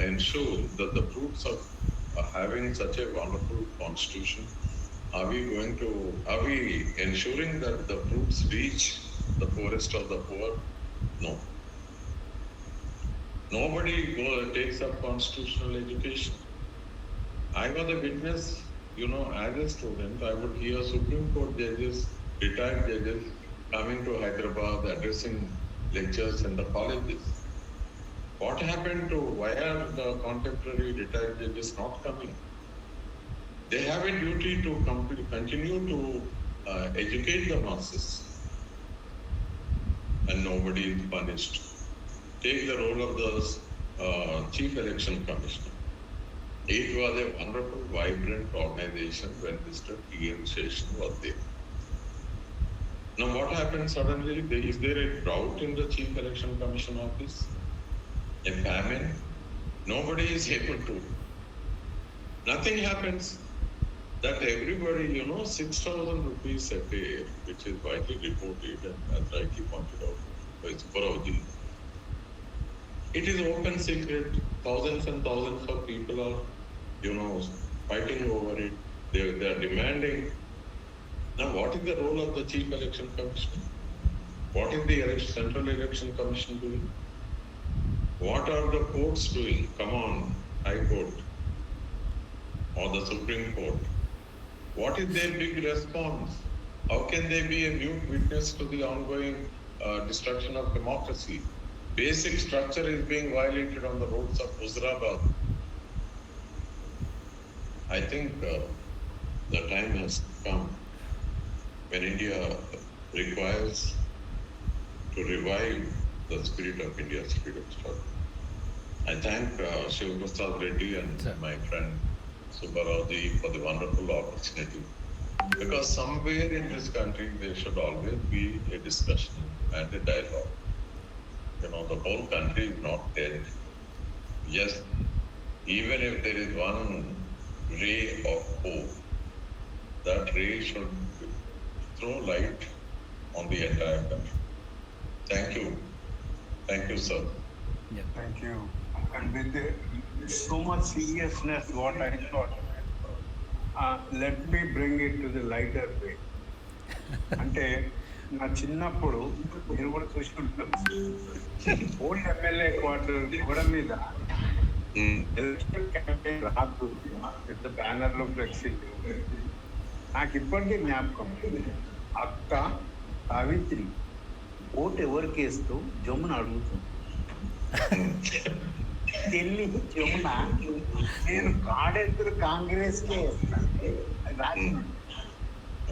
G: ensure that the fruits of having such a wonderful constitution, are we ensuring that the fruits reach the poorest of the poor? No. Nobody takes up constitutional education. I was a witness, as a student, I would hear Supreme Court judges, retired judges coming to Hyderabad, addressing lectures in the colleges. What happened to, why are the contemporary retired judges not coming? They have a duty to continue to educate the masses, and nobody is punished. Take the role of the Chief Election Commissioner. It was a wonderful, vibrant organization when Mr. T.N. Session was there. Now what happened suddenly? Is there a drought in the Chief Election Commission office? A famine? Nobody is able to. Nothing happens. That everybody, 6,000 rupees a day, which is widely reported and as rightly pointed out by Subbaraoji. It is open secret. Thousands and thousands of people are, fighting over it. They are demanding. Now, what is the role of the Chief Election Commission? What is the Central Election Commission doing? What are the courts doing? Come on, High Court or the Supreme Court. What is their big response? How can they be a mute witness to the ongoing destruction of democracy? Basic structure is being violated on the roads of Huzurabad. I think the time has come when India requires to revive the spirit of India's freedom struggle. I thank Shiv Prasad Reddy and my friend Subbaraoji for the wonderful opportunity. Because somewhere in this country there should always be a discussion and a dialogue. The whole country is not dead. Yes, even if there is one ray of hope, that ray should throw light on the entire country. Thank you. Thank you, sir.
B: Yeah.
D: Thank you. And with so much seriousness, what I thought, let me bring it to the lighter way. అంటే నా చిన్నప్పుడు నేను కూడా చూసి ఉంటాను old MLA quarter గోడ మీద election campaign రాదు పెద్ద బ్యానర్లో ఫ్లెక్సీ నాకు ఇప్పటికీ జ్ఞాపకం అక్క సావిత్రి ఓటు ఎవరికి వేస్తూ జమున అడుగుతుంది ఢిల్లీ జమున నేను కాడెత్తురు కాంగ్రెస్కే వేస్తాను రాజమండ్రి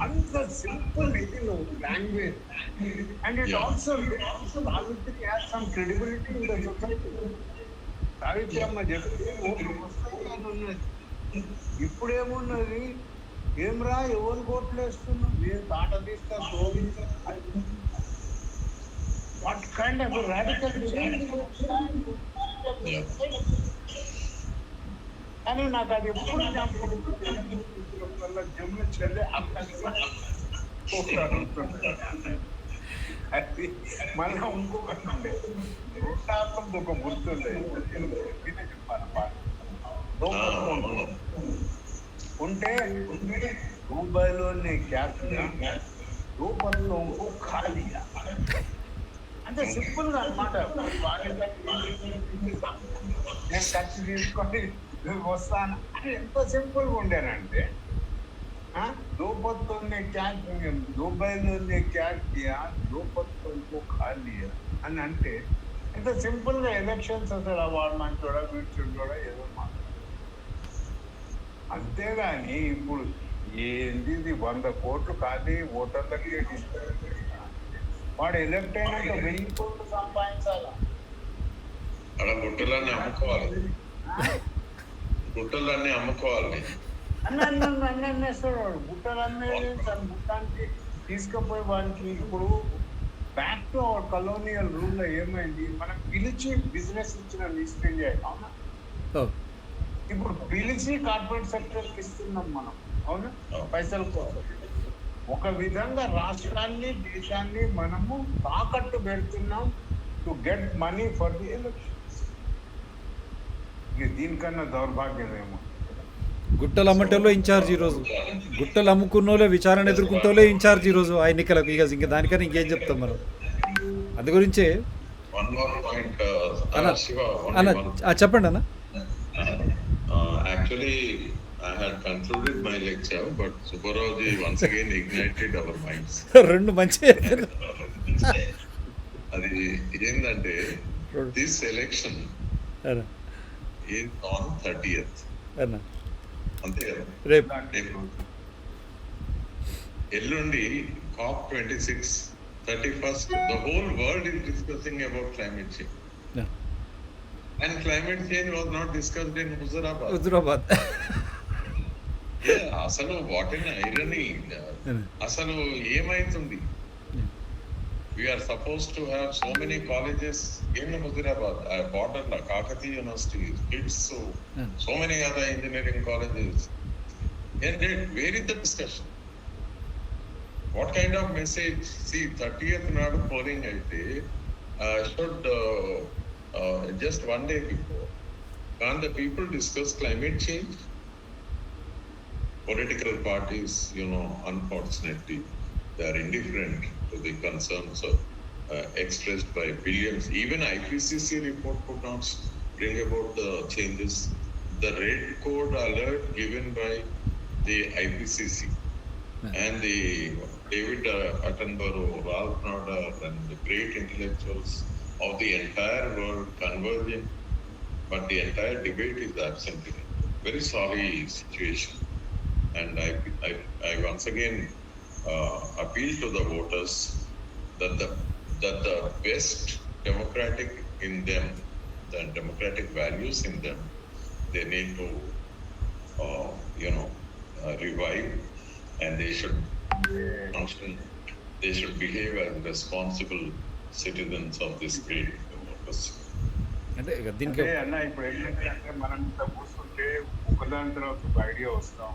D: అంత సింపుల్ ఇది language and it also Savitri has some credibility in the society. Savitri అమ్మ చెప్తే ఓట్లు వస్తాయి ఉన్నది. ఇప్పుడేమున్నది, ఏమ్రా ఎవరు ఓట్లు వేస్తున్నాం, నేను తాట తీస్తా శోభిస్తా. What kind of radical change. కానీ నాకు అది ఎప్పుడు జమ్ము చెల్లి అది మళ్ళీ ఇంకొకటి ఉండే రోడ్డు ఒక గుర్తుండే చెప్పాను ఉంటే రూపాయలోనే క్యాష్ రూపాయల్లో ఇంకో ఖాళీ అంటే సింపుల్ గా అనమాట. నేను ఖర్చు తీసుకొని వస్తాను అని ఎంత సింపుల్ గా ఉండేనంటే రూపంతోనే క్యాష్ రూపాయలోనే క్యాష్ రూపంతో ఇంకో ఖాళీ అని అంటే ఇంత సింపుల్ గా ఎలక్షన్స్ అసలు వాడు మంచోడా వీడు చెడ్డోడా ఏదో మాట్లాడు. అంతేగాని ఇప్పుడు ఏంది ఇది 100 కోట్లు కాదు ఓటర్లకి వాడు ఎలక్ట్ అయినాక 1000 కోట్లు సంపాదించాలా?
G: అక్కడ గుట్టలన్నీ అమ్ముకోవాలి, గుట్టలన్నీ అమ్ముకోవాలి.
D: అన్నేస్తాడు వాడు. గుట్టలు అమ్మేది తన గుట్టానికి తీసుకుపోయి వానికి ఇప్పుడు back to our colonial rule లో ఏమైంది, మనకు పిలిచి బిజినెస్ ఇచ్చిన లిస్ట్ చేయాలి అవునా?
B: ఓ,
D: ఇప్పుడు పిలిచి కార్పొరేట్ సెక్టర్ కి ఇస్తున్నాం మనం అవునా, పైసల కోసం. ఒక విధంగా రాష్ట్రాన్ని దేశాన్ని మనము తాకట్టు పెడుతున్నాం to get money for the elections. దీనికన్నా దౌర్భాగ్యం ఏమో.
B: గుట్టలు అమ్మటంలో ఇన్ఛార్జ్ ఈరోజు, గుట్టలు అమ్ముకున్నోళ్ళే విచారణ ఎదుర్కొంటోళ్ళే ఇన్ఛార్జ్ ఈరోజు ఆ ఎన్నికలకు. ఇక ఇంకా దానికన్నా ఇంకేం చెప్తాం మనం. అందు గురించే
G: One more point,
B: అన్న
G: Shiva, only
B: అన్న
G: one.
B: చెప్పండి అన్న.
G: Actually, I had concluded my lecture, but Subbarao-ji once again ignited our minds.
B: రెండు మంచి
G: అది ఏంటంటే, this election
B: అన్న
G: is on 30th.
B: అన్న
G: అంతే కదా?
B: రేపు
G: రేపు ఎల్లుండి COP26, 31st, the whole world is discussing about climate change.
B: Yeah.
G: And climate change was not discussed in Huzurabad.
B: Huzurabad.
G: Yeah, అసలు వాట్ ఇన్ ఐరనీ. అసలు ఏమైతుంది? We are supposed to have so many colleges in Huzurabad, border la Kakatiya University, kids, so many other engineering colleges. And then where is the discussion? What kind of message? See, 30th nadu polling aithe should just one day before. Can the people discuss climate change? Political parties, unfortunately, they are indifferent to the concerns expressed by billions. Even IPCC report could not bring about the changes. The red code alert given by the IPCC and the David Attenborough, Ralph Nader, and the great intellectuals of the entire world converging, but the entire debate is absent. Very sorry situation. And I once again appeal to the voters that the best democratic in them, the democratic values in them, they need to revive, and they should function. They should behave as responsible citizens of this great democracy.
B: అంటే ఇక దీనికి
D: అంటే అన్న ఇప్పుడు ఏంటంటే మనం ఇంత కూర్చుంటే ఒకదాని తర్వాత ఒక ఐడియా వస్తాం.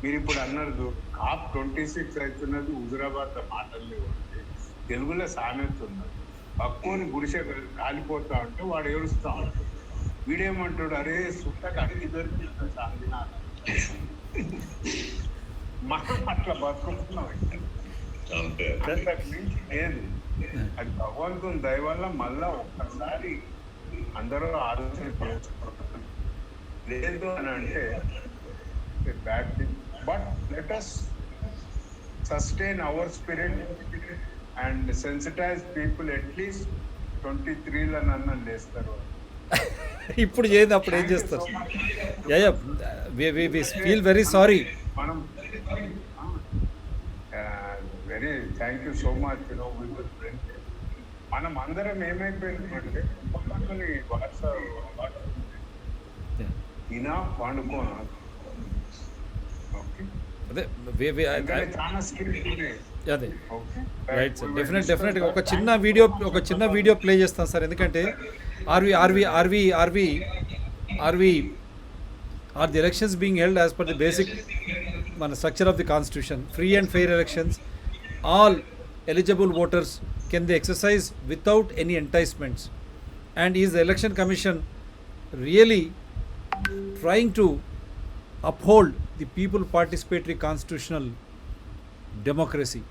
D: మీరు ఇప్పుడు అన్నారు COP26 అవుతున్నది హుజురాబాద్ మాటలు లేవు అంటే తెలుగులో సామెత ఉన్నది. పక్కుని గుడిసె కాలిపోతా ఉంటే వాడు ఏడుస్తా ఉంటాడు. వీడేమంటాడు, అరే సుట్టకు అడిగి దొరికింది సాందినా. మనం అట్లా బతుకుతున్నాం. అంతకు మించి లేదు. అది భగవంతుని దయ వల్ల మళ్ళా ఒక్కసారి అందరూ ఆలోచన చేసుకోవాలి. లేదు అని అంటే bad thing. But let us sustain our spirit and sensitize people. At least 23 నన్ను లేస్తారు.
B: ఇప్పుడు చేయదు, అప్పుడు ఏం చేస్తారు? Yeah we feel very sorry.
D: మనం very thank you so much. మనం అందరం ఏమైపోయిందంటే తినా పండుకోనా.
B: అదే
D: చాలా స్కిల్
B: అదే రైట్ సార్. డెఫినెట్గా ఒక చిన్న వీడియో ప్లే చేస్తాను సార్. ఎందుకంటే are the elections being held as per the basic మన structure of the constitution. Free and fair elections. All eligible voters can they exercise without any enticements, and is the election commission really trying to uphold the people participatory constitutional democracy?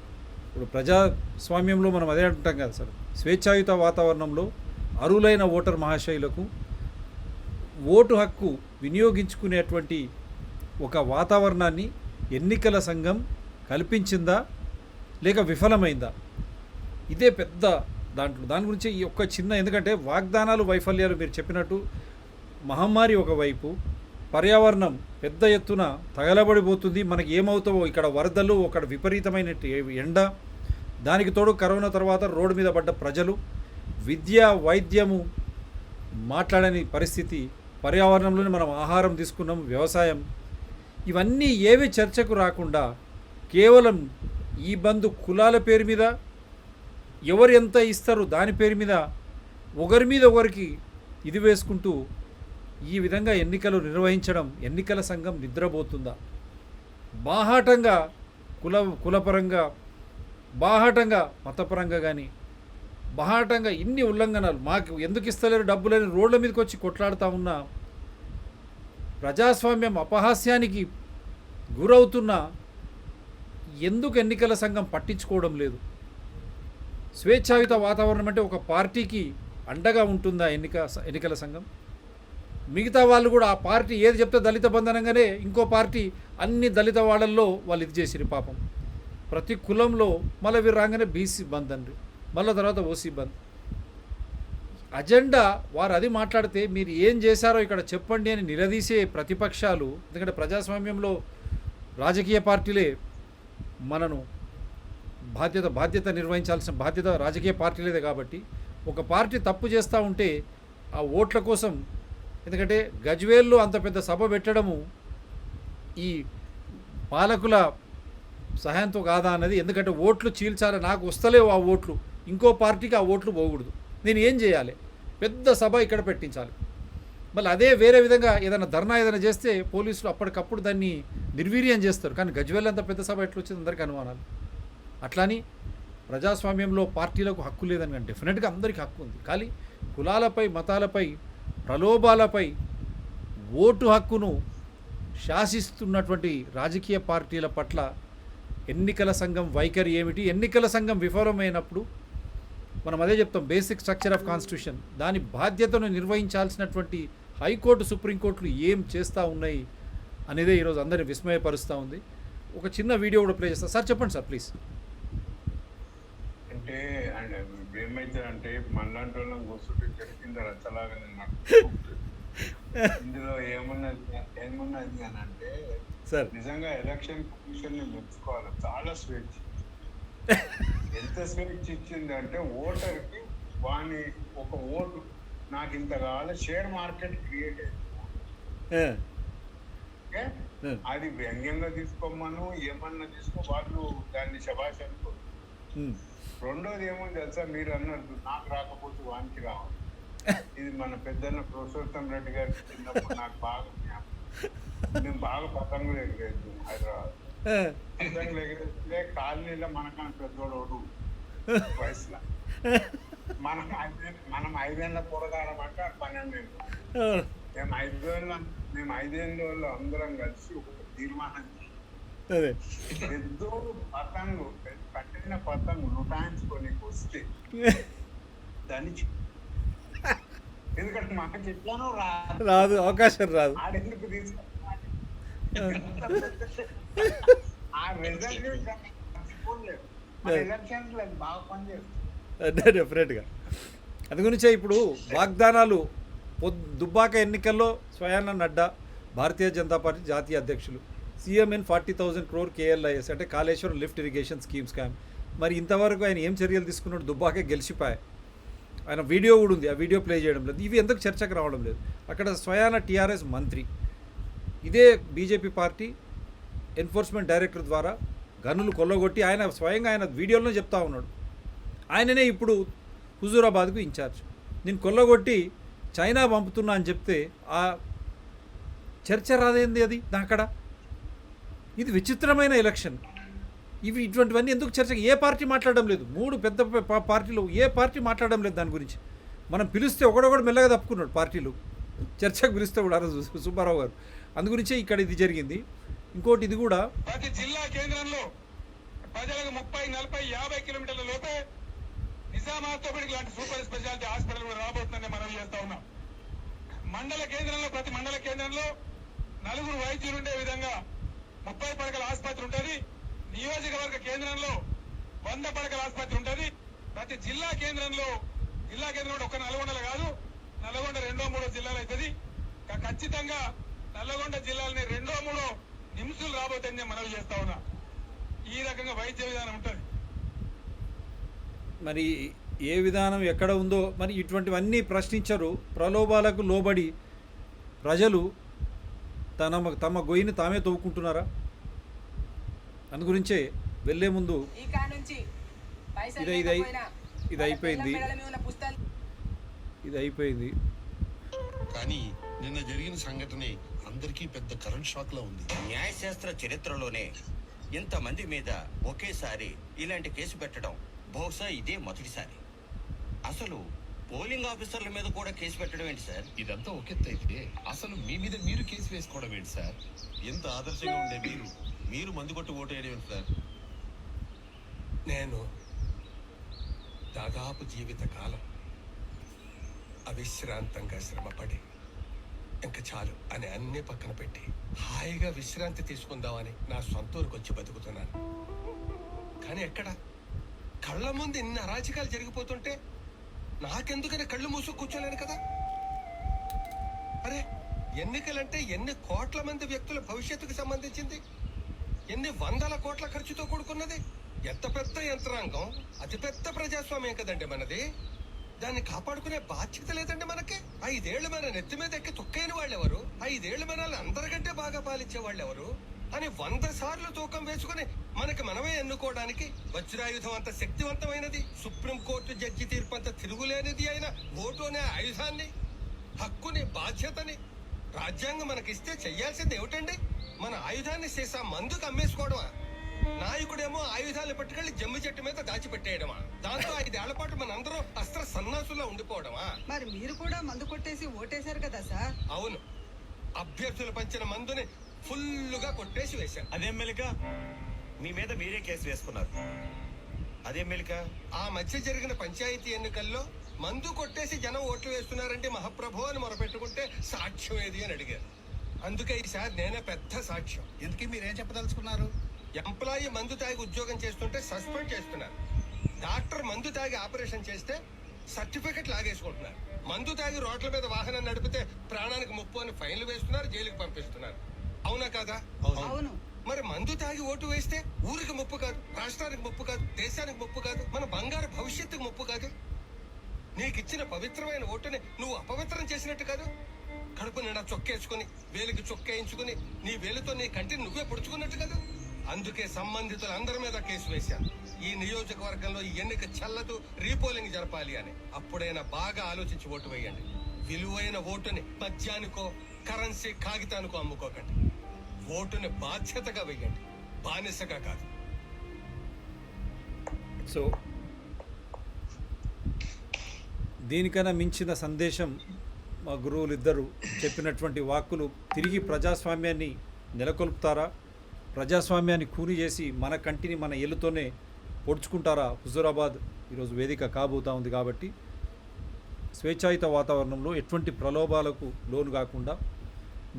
B: ఇప్పుడు ప్రజాస్వామ్యంలో మనం అదే అంటాం కదా sir, స్వేచ్ఛాయుత వాతావరణంలో అరులైన voter మహాశయులకు vote హక్కు వినియోగించుకునేటువంటి ఒక వాతావరణాన్ని ఎన్నికల సంఘం కల్పించిందా లేక విఫలమైందా? ఇదే పెద్ద దాని గురించి ఈ ఒక్క చిన్న, ఎందుకంటే వాగ్దానాలు వైఫల్యాలు మీరు చెప్పినట్టు మహమ్మారి ఒకవైపు, పర్యావరణం పెద్ద ఎత్తున తగలబడిపోతుంది. మనకి ఏమవుతావో ఇక్కడ వరదలు, ఒక విపరీతమైన ఎండ, దానికి తోడు కరోనా తర్వాత రోడ్డు మీద పడ్డ ప్రజలు, విద్య వైద్యము మాట్లాడని పరిస్థితి, పర్యావరణంలోనే మనం ఆహారం తీసుకున్నాం, వ్యవసాయం, ఇవన్నీ ఏవి చర్చకు రాకుండా కేవలం ఈ బంధు కులాల పేరు మీద, ఎవరు ఎంత ఇస్తారు దాని పేరు మీద ఒకరి మీద ఒకరికి ఇది వేసుకుంటూ ఈ విధంగా ఎన్నికలు నిర్వహించడం, ఎన్నికల సంఘం నిద్రపోతుందా? బాహాటంగా కులపరంగా, బాహాటంగా మతపరంగా కానీ, బాహాటంగా ఇన్ని ఉల్లంఘనలు, మాకు ఎందుకు ఇస్తలేరు డబ్బులని రోడ్ల మీదకి వచ్చి కొట్లాడుతూ ఉన్న ప్రజాస్వామ్యం అపహాస్యానికి గురవుతున్న ఎందుకు ఎన్నికల సంఘం పట్టించుకోవడం లేదు? స్వేచ్ఛాయుత వాతావరణం అంటే ఒక పార్టీకి అండగా ఉంటుందా ఎన్నికల సంఘం? మిగతా వాళ్ళు కూడా ఆ పార్టీ ఏది చెప్తే దళిత బంధనంగానే ఇంకో పార్టీ అన్ని దళిత వాళ్ళల్లో వాళ్ళు ఇది చేసిరు పాపం. ప్రతి కులంలో మళ్ళీ వీరు రాగానే బీసీ బంద్ అండి, మళ్ళీ తర్వాత ఓసీ బంద్. అజెండా వారు అది మాట్లాడితే మీరు ఏం చేశారో ఇక్కడ చెప్పండి అని నిలదీసే ప్రతిపక్షాలు. ఎందుకంటే ప్రజాస్వామ్యంలో రాజకీయ పార్టీలే మనను బాధ్యత నిర్వహించాల్సిన బాధ్యత రాజకీయ పార్టీలేదే. కాబట్టి ఒక పార్టీ తప్పు చేస్తూ ఉంటే ఆ ఓట్ల కోసం, ఎందుకంటే గజ్వేల్లో అంత పెద్ద సభ పెట్టడము ఈ పాలకుల సహాయంతో కాదా అన్నది. ఎందుకంటే ఓట్లు చీల్చాలి, నాకు వస్తలేవు ఆ ఓట్లు, ఇంకో పార్టీకి ఆ ఓట్లు పోకూడదు, నేను ఏం చేయాలి? పెద్ద సభ ఇక్కడ పెట్టించాలి. మళ్ళీ అదే వేరే విధంగా ఏదైనా ధర్నా ఏదైనా చేస్తే పోలీసులు అప్పటికప్పుడు దాన్ని నిర్వీర్యం చేస్తారు. కానీ గజ్వేల్ అంత పెద్ద సభ ఎట్లా వచ్చింది అందరికీ అనుమానాలు. అట్లాని ప్రజాస్వామ్యంలో పార్టీలకు హక్కు లేదని, కానీ డెఫినెట్గా అందరికీ హక్కు ఉంది. కానీ కులాలపై, మతాలపై, ప్రలోభాలపై ఓటు హక్కును శాసిస్తున్నటువంటి రాజకీయ పార్టీల పట్ల ఎన్నికల సంఘం వైఖరి ఏమిటి? ఎన్నికల సంఘం విఫలమైనప్పుడు మనం అదే చెప్తాం, బేసిక్ స్ట్రక్చర్ ఆఫ్ కాన్స్టిట్యూషన్, దాని బాధ్యతను నిర్వహించాల్సినటువంటి హైకోర్టు, సుప్రీంకోర్టులు ఏం చేస్తూ ఉన్నాయి అనేదే ఈరోజు అందరిని విస్మయపరుస్తూ ఉంది. ఒక చిన్న వీడియో కూడా ప్లే చేస్తాను సార్. చెప్పండి సార్ ప్లీజ్.
D: అంటే ఏమైతే అంటే మనలాంటి వాళ్ళని కూర్చుంటే చెప్పింద రచ్చలాగా ఇందులో ఏమున్నది అని అంటే
B: సార్
D: నిజంగా ఎలక్షన్ కమిషన్ ని మెచ్చుకోవాలి. చాలా స్వేచ్ఛ, ఎంత స్వేచ్ఛ ఇచ్చింది అంటే ఓటర్కి వాని ఒక ఓటు నాకు ఇంత కావాలి, షేర్ మార్కెట్ క్రియేట్ అయింది. అది వ్యంగ్యంగా తీసుకోమను, ఏమన్నా తీసుకో, వాళ్ళు దాన్ని శభాష్ అనుకో. రెండోది ఏమో తెలుసా, మీరు అన్నట్టు నాకు రాకపోతే వానికి రావాలి. ఇది మన పెద్దన్న పురుషోత్తం రెడ్డి గారికి చిన్నప్పుడు నాకు బాగా మేము బాగా పతంగులు ఎగిరేద్దాం హైదరాబాద్. పతంగులు ఎగిరేస్తే కాలనీలో మనకన్నా పెద్దోడు వయసులో మనం 5 ఏళ్ళ కూరగాయలం అంటే 12 ఏళ్ళు. మేము 5 ఏళ్ళ అందరం కలిసి ఒక తీర్మానం పెద్దోడు పతంగు కట్టిన పతంగు నుటాయించుకొని వస్తే దాన్ని, ఎందుకంటే మాకు ఎట్లానో
B: రాదు, అవకాశం రాదు.
D: ఆడెందుకు తీసుకు ఆ రిజల్ట్ ఎలక్షన్స్ బాగా పనిచేస్తుంది
B: డెఫినెట్గా. అందు గురించే ఇప్పుడు వాగ్దానాలు, దుబ్బాక ఎన్నికల్లో స్వయాన నడ్డా, భారతీయ జనతా పార్టీ జాతీయ అధ్యక్షులు, CMN 40,000 crore KLIS అంటే Kaleshwaram lift irrigation scheme scam. మరి ఇంతవరకు ఆయన ఏం చర్యలు తీసుకున్నాడు? దుబ్బాకే గెలిచిపోయా. ఆయన వీడియో కూడా ఉంది, ఆ వీడియో ప్లే చేయడం లేదు. ఇవి ఎందుకు చర్చకు రావడం లేదు? అక్కడ స్వయాన TRS మంత్రి, ఇదే బీజేపీ పార్టీ ఎన్ఫోర్స్మెంట్ డైరెక్టర్ ద్వారా గనులు కొల్లగొట్టి ఆయన స్వయంగా ఆయన వీడియోలో చెప్తా ఉన్నాడు. ఆయననే ఇప్పుడు హుజూరాబాద్కు ఇన్ఛార్జ్. నేను కొల్లగొట్టి చైనా పంపుతున్నా అని చెప్తే ఆ చర్చ రాదేంది అది అక్కడ? ఇది విచిత్రమైన ఎలక్షన్. ఇటువంటివన్నీ ఎందుకు చర్చకి? ఏ పార్టీ మాట్లాడడం లేదు. 3 పెద్ద పార్టీలు ఏ పార్టీ మాట్లాడడం లేదు దాని గురించి. మనం పిలిస్తే ఒకడొకడు మెల్లగా తప్పుకున్నాడు పార్టీలు, చర్చకు పిలిస్తే కూడా సుబ్బారావు గారు. అందుగురించే ఇక్కడ ఇది జరిగింది. ఇంకోటి ఇది కూడా,
H: ప్రతి జిల్లా కేంద్రంలో ప్రజలకు 30, 40, 50 కిలోమీటర్ల లోపే నిజామాబాద్ లాంటి సూపర్ స్పెషాలిటీ హాస్పిటల్ కూడా రాబోతుందని మనం చేస్తా ఉన్నాం. మండల కేంద్రంలో, ప్రతి మండల కేంద్రంలో 4 వైద్యులు ఉండే విధంగా 30 పడకల ఆసుపత్రి ఉంటుంది. నియోజకవర్గ కేంద్రంలో 100 పడకల ఆసుపత్రి ఉంటుంది. ప్రతి జిల్లా కేంద్రంలో ఒక నల్గొండలో కాదు, నల్గొండ 2, 3 జిల్లాలు అవుతుంది. ఖచ్చితంగా నల్లగొండ జిల్లాలని 2, 3 నిమిషాలు రాబోతుందని మనవి చేస్తా ఉన్నా. ఈ రకంగా వైద్య విధానం ఉంటుంది.
B: మరి ఏ విధానం ఎక్కడ ఉందో మరి ఇటువంటివన్నీ ప్రశ్నించరు. ప్రలోభాలకు లోబడి ప్రజలు తమ గొయ్యిని తామే తవ్వుకుంటున్నారా? అందు గురించే వెళ్ళే ముందు
E: ఈ కా నుంచి పైసలు
B: ఇది
E: లేకపోయినా
B: ఇది అయిపోయింది
E: వాళ్ళ పిల్లల మీద ఉన్న పుస్తకాలు
B: ఇది అయిపోయింది.
I: కానీ నిన్న జరిగిన సంఘటనే అందరికీ పెద్ద కరెంట్ షాక్ లా ఉంది.
J: న్యాయశాస్త్ర చరిత్రలోనే ఇంతమంది మీద ఒకేసారి ఇలాంటి కేసు పెట్టడం బహుశా ఇదే మొదటిసారి. అసలు పోలింగ్ ఆఫీసర్ల మీద కూడా కేసు పెట్టడం ఏంటి సార్?
I: ఇదంతా ఒకెత్తైతే అసలు మీ మీద మీరు కేసు వేసుకోవడం ఏంటి సార్? ఎంత ఆదర్శంగా ఉండే మీరు మందు కొట్టి ఓటు వేయడం ఏంటి సార్?
K: నేను దాదాపు జీవితకాలం అవిశ్రాంతంగా శ్రమపడి ఇంకా చాలు అని అన్ని పక్కన పెట్టి హాయిగా విశ్రాంతి తీసుకుందామని నా సొంత ఊరికి వచ్చి బతుకుతున్నాను. కానీ ఎక్కడ కళ్ళ ముందు ఇన్ని అరాచకాలు జరిగిపోతుంటే నాకెందుకని కళ్ళు మూసు కూర్చోలేను కదా. అరే, ఎన్నికలంటే ఎన్ని కోట్ల మంది వ్యక్తుల భవిష్యత్తుకు సంబంధించింది, ఎన్ని వందల కోట్ల ఖర్చుతో కూడుకున్నది, ఎంత పెద్ద యంత్రాంగం, అతిపెద్ద ప్రజాస్వామ్యం కదండి మనది. దాన్ని కాపాడుకునే బాధ్యత లేదండి మనకి. 5 ఏళ్లు మన నెత్తి మీద ఎక్కి తొక్కైన వాళ్ళెవరు, 5 ఏళ్లు మనల్ని అందరికంటే బాగా పాలించే వాళ్ళెవరు అని 100 సార్లు తూకం వేసుకుని మనకి మనమే ఎన్నుకోవడానికి వజ్రాయుధం అంత శక్తివంతమైనది, సుప్రీంకోర్టు జడ్జి తీర్పు అంత తిరుగులేనిది అయిన ఓటు అనే ఆయుధాన్ని, హక్కుని, బాధ్యతని రాజ్యాంగం మనకిస్తే చెయ్యాల్సింది ఏమిటండి? మన ఆయుధాన్ని సీసా మందుకు అమ్మేసుకోవడమా? నాయకుడేమో ఆయుధాలు పట్టుకెళ్లి జమ్మి చెట్టు మీద దాచిపెట్టేయడమా? దాంతో 5 ఏళ్ల పాటు మనందరం అస్త్ర సన్నాసులా ఉండిపోవడమా?
L: మరి మీరు కూడా మందు కొట్టేసి ఓటేశారు కదా సార్?
K: అవును, అభ్యర్థులు పంచిన మందుని ఫుల్లుగా కొట్టేసి వేశాను.
J: అదేం మెలిక, మీ మీద మీరే కేసు వేసుకున్నారు. అదేం మెలిక?
K: ఆ మధ్య జరిగిన పంచాయతీ ఎన్నికల్లో మందు కొట్టేసి జనం ఓట్లు వేస్తున్నారంటే మహాప్రభు అని మొరపెట్టుకుంటే సాక్ష్యం ఏది అని అడిగారు. అందుకే ఈసారి నేనే పెద్ద సాక్ష్యం.
I: ఎందుకు మీరేం చెప్పదలుచుకున్నారు?
K: ఎంప్లాయీ మందు తాగి ఉద్యోగం చేస్తుంటే సస్పెండ్ చేస్తున్నారు. డాక్టర్ మందు తాగి ఆపరేషన్ చేస్తే సర్టిఫికెట్ లాగేసుకుంటున్నారు. మందు తాగి రోడ్ల మీద వాహనం నడిపితే ప్రాణానికి ముప్పు అని ఫైన్లు వేస్తున్నారు, జైలుకి పంపిస్తున్నారు. అవునా కాదా?
L: అవును.
K: మరి మందు తాగి ఓటు వేస్తే ఊరికి ముప్పు కాదు, రాష్ట్రానికి ముప్పు కాదు, దేశానికి ముప్పు కాదు, మన బంగారు భవిష్యత్తుకు ముప్పు కాదు. నీకిచ్చిన పవిత్రమైన ఓటుని నువ్వు అపవిత్రం చేసినట్టు కాదు. కడుపు నిండా చొక్కేసుకుని, వేలికి చొక్కేయించుకుని, నీ వేలుతో నీ కంటిని నువ్వే పొడుచుకున్నట్టు కాదు. అందుకే సంబంధితులు అందరి మీద కేసు వేశాను. ఈ నియోజకవర్గంలో ఈ ఎన్నిక చెల్లదు, రీపోలింగ్ జరపాలి అని. అప్పుడైనా బాగా ఆలోచించి ఓటు వేయండి. విలువైన ఓటుని మద్యానికో, కరెన్సీ, కాగితానికో అమ్ముకోకండి. ఓటుని బాధ్యతగా వేయండి, బానిసగా కాదు.
B: సో దీనికన్నా మించిన సందేశం మా గురువులు ఇద్దరు చెప్పినటువంటి వాక్కులు తిరిగి ప్రజాస్వామ్యాన్ని నెలకొల్పుతారా, ప్రజాస్వామ్యాన్ని కూని చేసి మన కంటిని మన ఏలుతోనే పొడుచుకుంటారా? హుజూరాబాద్ ఈరోజు వేదిక కాబోతా ఉంది. కాబట్టి స్వేచ్ఛాయుత వాతావరణంలో ఎటువంటి ప్రలోభాలకు లోను కాకుండా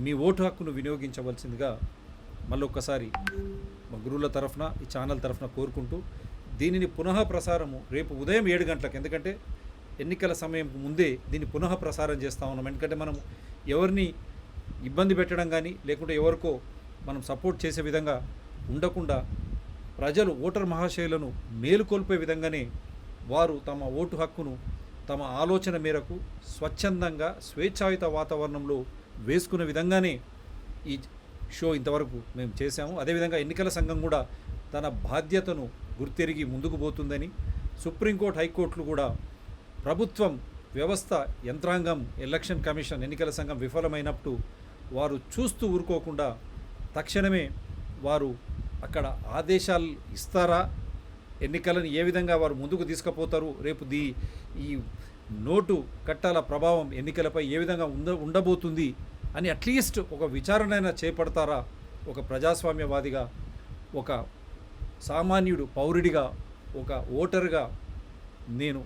B: మీ ఓటు హక్కును వినియోగించవలసిందిగా మళ్ళొక్కసారి మా గురువుల తరఫున, ఈ ఛానల్ తరఫున కోరుకుంటూ దీనిని పునః ప్రసారము రేపు ఉదయం 7 గంటలకు, ఎందుకంటే ఎన్నికల సమయం ముందే దీన్ని పునః ప్రసారం చేస్తూ ఉన్నాం. ఎందుకంటే మనం ఎవరిని ఇబ్బంది పెట్టడం కానీ లేకుంటే ఎవరికో మనం సపోర్ట్ చేసే విధంగా ఉండకుండా ప్రజలు ఓటర్ మహాశయులను మేలుకొల్పే విధంగానే వారు తమ ఓటు హక్కును తమ ఆలోచన మేరకు స్వచ్ఛందంగా స్వేచ్ఛాయుత వాతావరణంలో వేసుకునే విధంగానే ఈ షో ఇంతవరకు మేము చేశాము. అదేవిధంగా ఎన్నికల సంఘం కూడా తన బాధ్యతను గుర్తెరిగి ముందుకు పోతుందని, సుప్రీంకోర్టు, హైకోర్టులు కూడా ప్రభుత్వం, వ్యవస్థ, యంత్రాంగం, ఎలక్షన్ కమిషన్, ఎన్నికల సంఘం విఫలమైనప్పుడు వారు చూస్తూ ఊరుకోకుండా తక్షణమే వారు అక్కడ ఆదేశాలు ఇస్తారా, ఎన్నికలను ఏ విధంగా వారు ముందుకు తీసుకుపోతారు, రేపు ఈ నోటు కట్టాల ప్రభావం ఎన్నికలపై ఏ విధంగా ఉండబోతుంది అని అట్లీస్ట్ ఒక విచారణైనా చేపడతారా? ఒక ప్రజాస్వామ్యవాదిగా, ఒక సామాన్యుడు పౌరుడిగా, ఒక ఓటరుగా నేను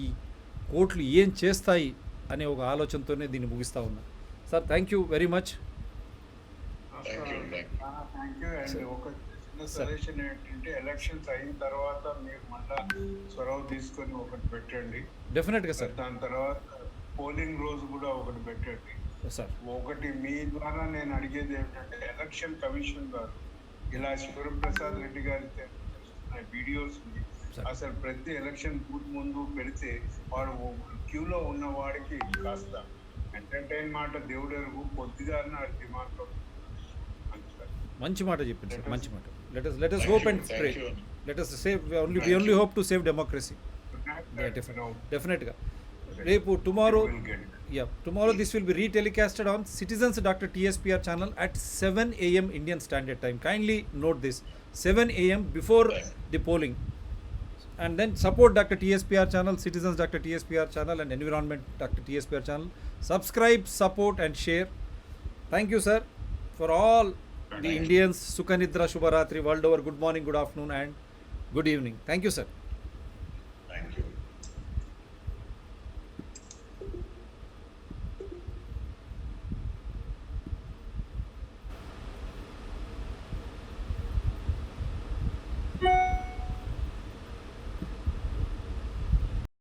B: ఈ కోర్టులు ఏం చేస్తాయి అనే ఒక ఆలోచనతోనే దీన్ని ముగిస్తూ ఉన్నా. Sir, thank you very much.
G: Thank you.
D: Thank you. And ఒక చిన్న
B: Sir.
D: సజెషన్ ఏంటంటే ఎలక్షన్స్ అయిన తర్వాత మీరు మళ్ళా చొరవ తీసుకొని ఒకటి పెట్టండి.
B: డెఫినెట్గా సార్.
D: దాని తర్వాత పోలింగ్ రోజు కూడా ఒకటి పెట్టండి.
B: సార్
D: ఒకటి మీ ద్వారా నేను అడిగేది ఏంటంటే ఎలక్షన్ కమిషన్ గారు ఇలా శివప్రసాద్ రెడ్డి గారి వీడియోస్
B: Sir.
D: అసలు ప్రతి ఎలక్షన్ బూత్ ముందు పెడితే వాడు క్యూలో ఉన్న వాడికి కాస్త ఎంటర్టైన్ మాట దేవుడు ఎరుగు కొద్దిగా డిమాండ్
B: మంచి మాట చెప్పింది సార్, మంచి మాట. Let us
G: Thank
B: hope
G: you,
B: and
G: thank
B: pray.
G: you.
B: Let us save, we only
G: Thank you.
B: hope to save democracy. Definitely. రేపు tomorrow, tomorrow this will be retelecasted on Citizens Dr. TSPR channel at 7 a.m. Indian Standard Time. Kindly note this, 7 a.m. before the polling. And then support Dr. TSPR channel, Citizens Dr. TSPR channel and Environment Dr. TSPR channel. Subscribe, support and share. Thank you, sir. For all the Indians, Sukha Nidra, Shubha Ratri, world over, good morning, good afternoon and good evening. Thank you, sir.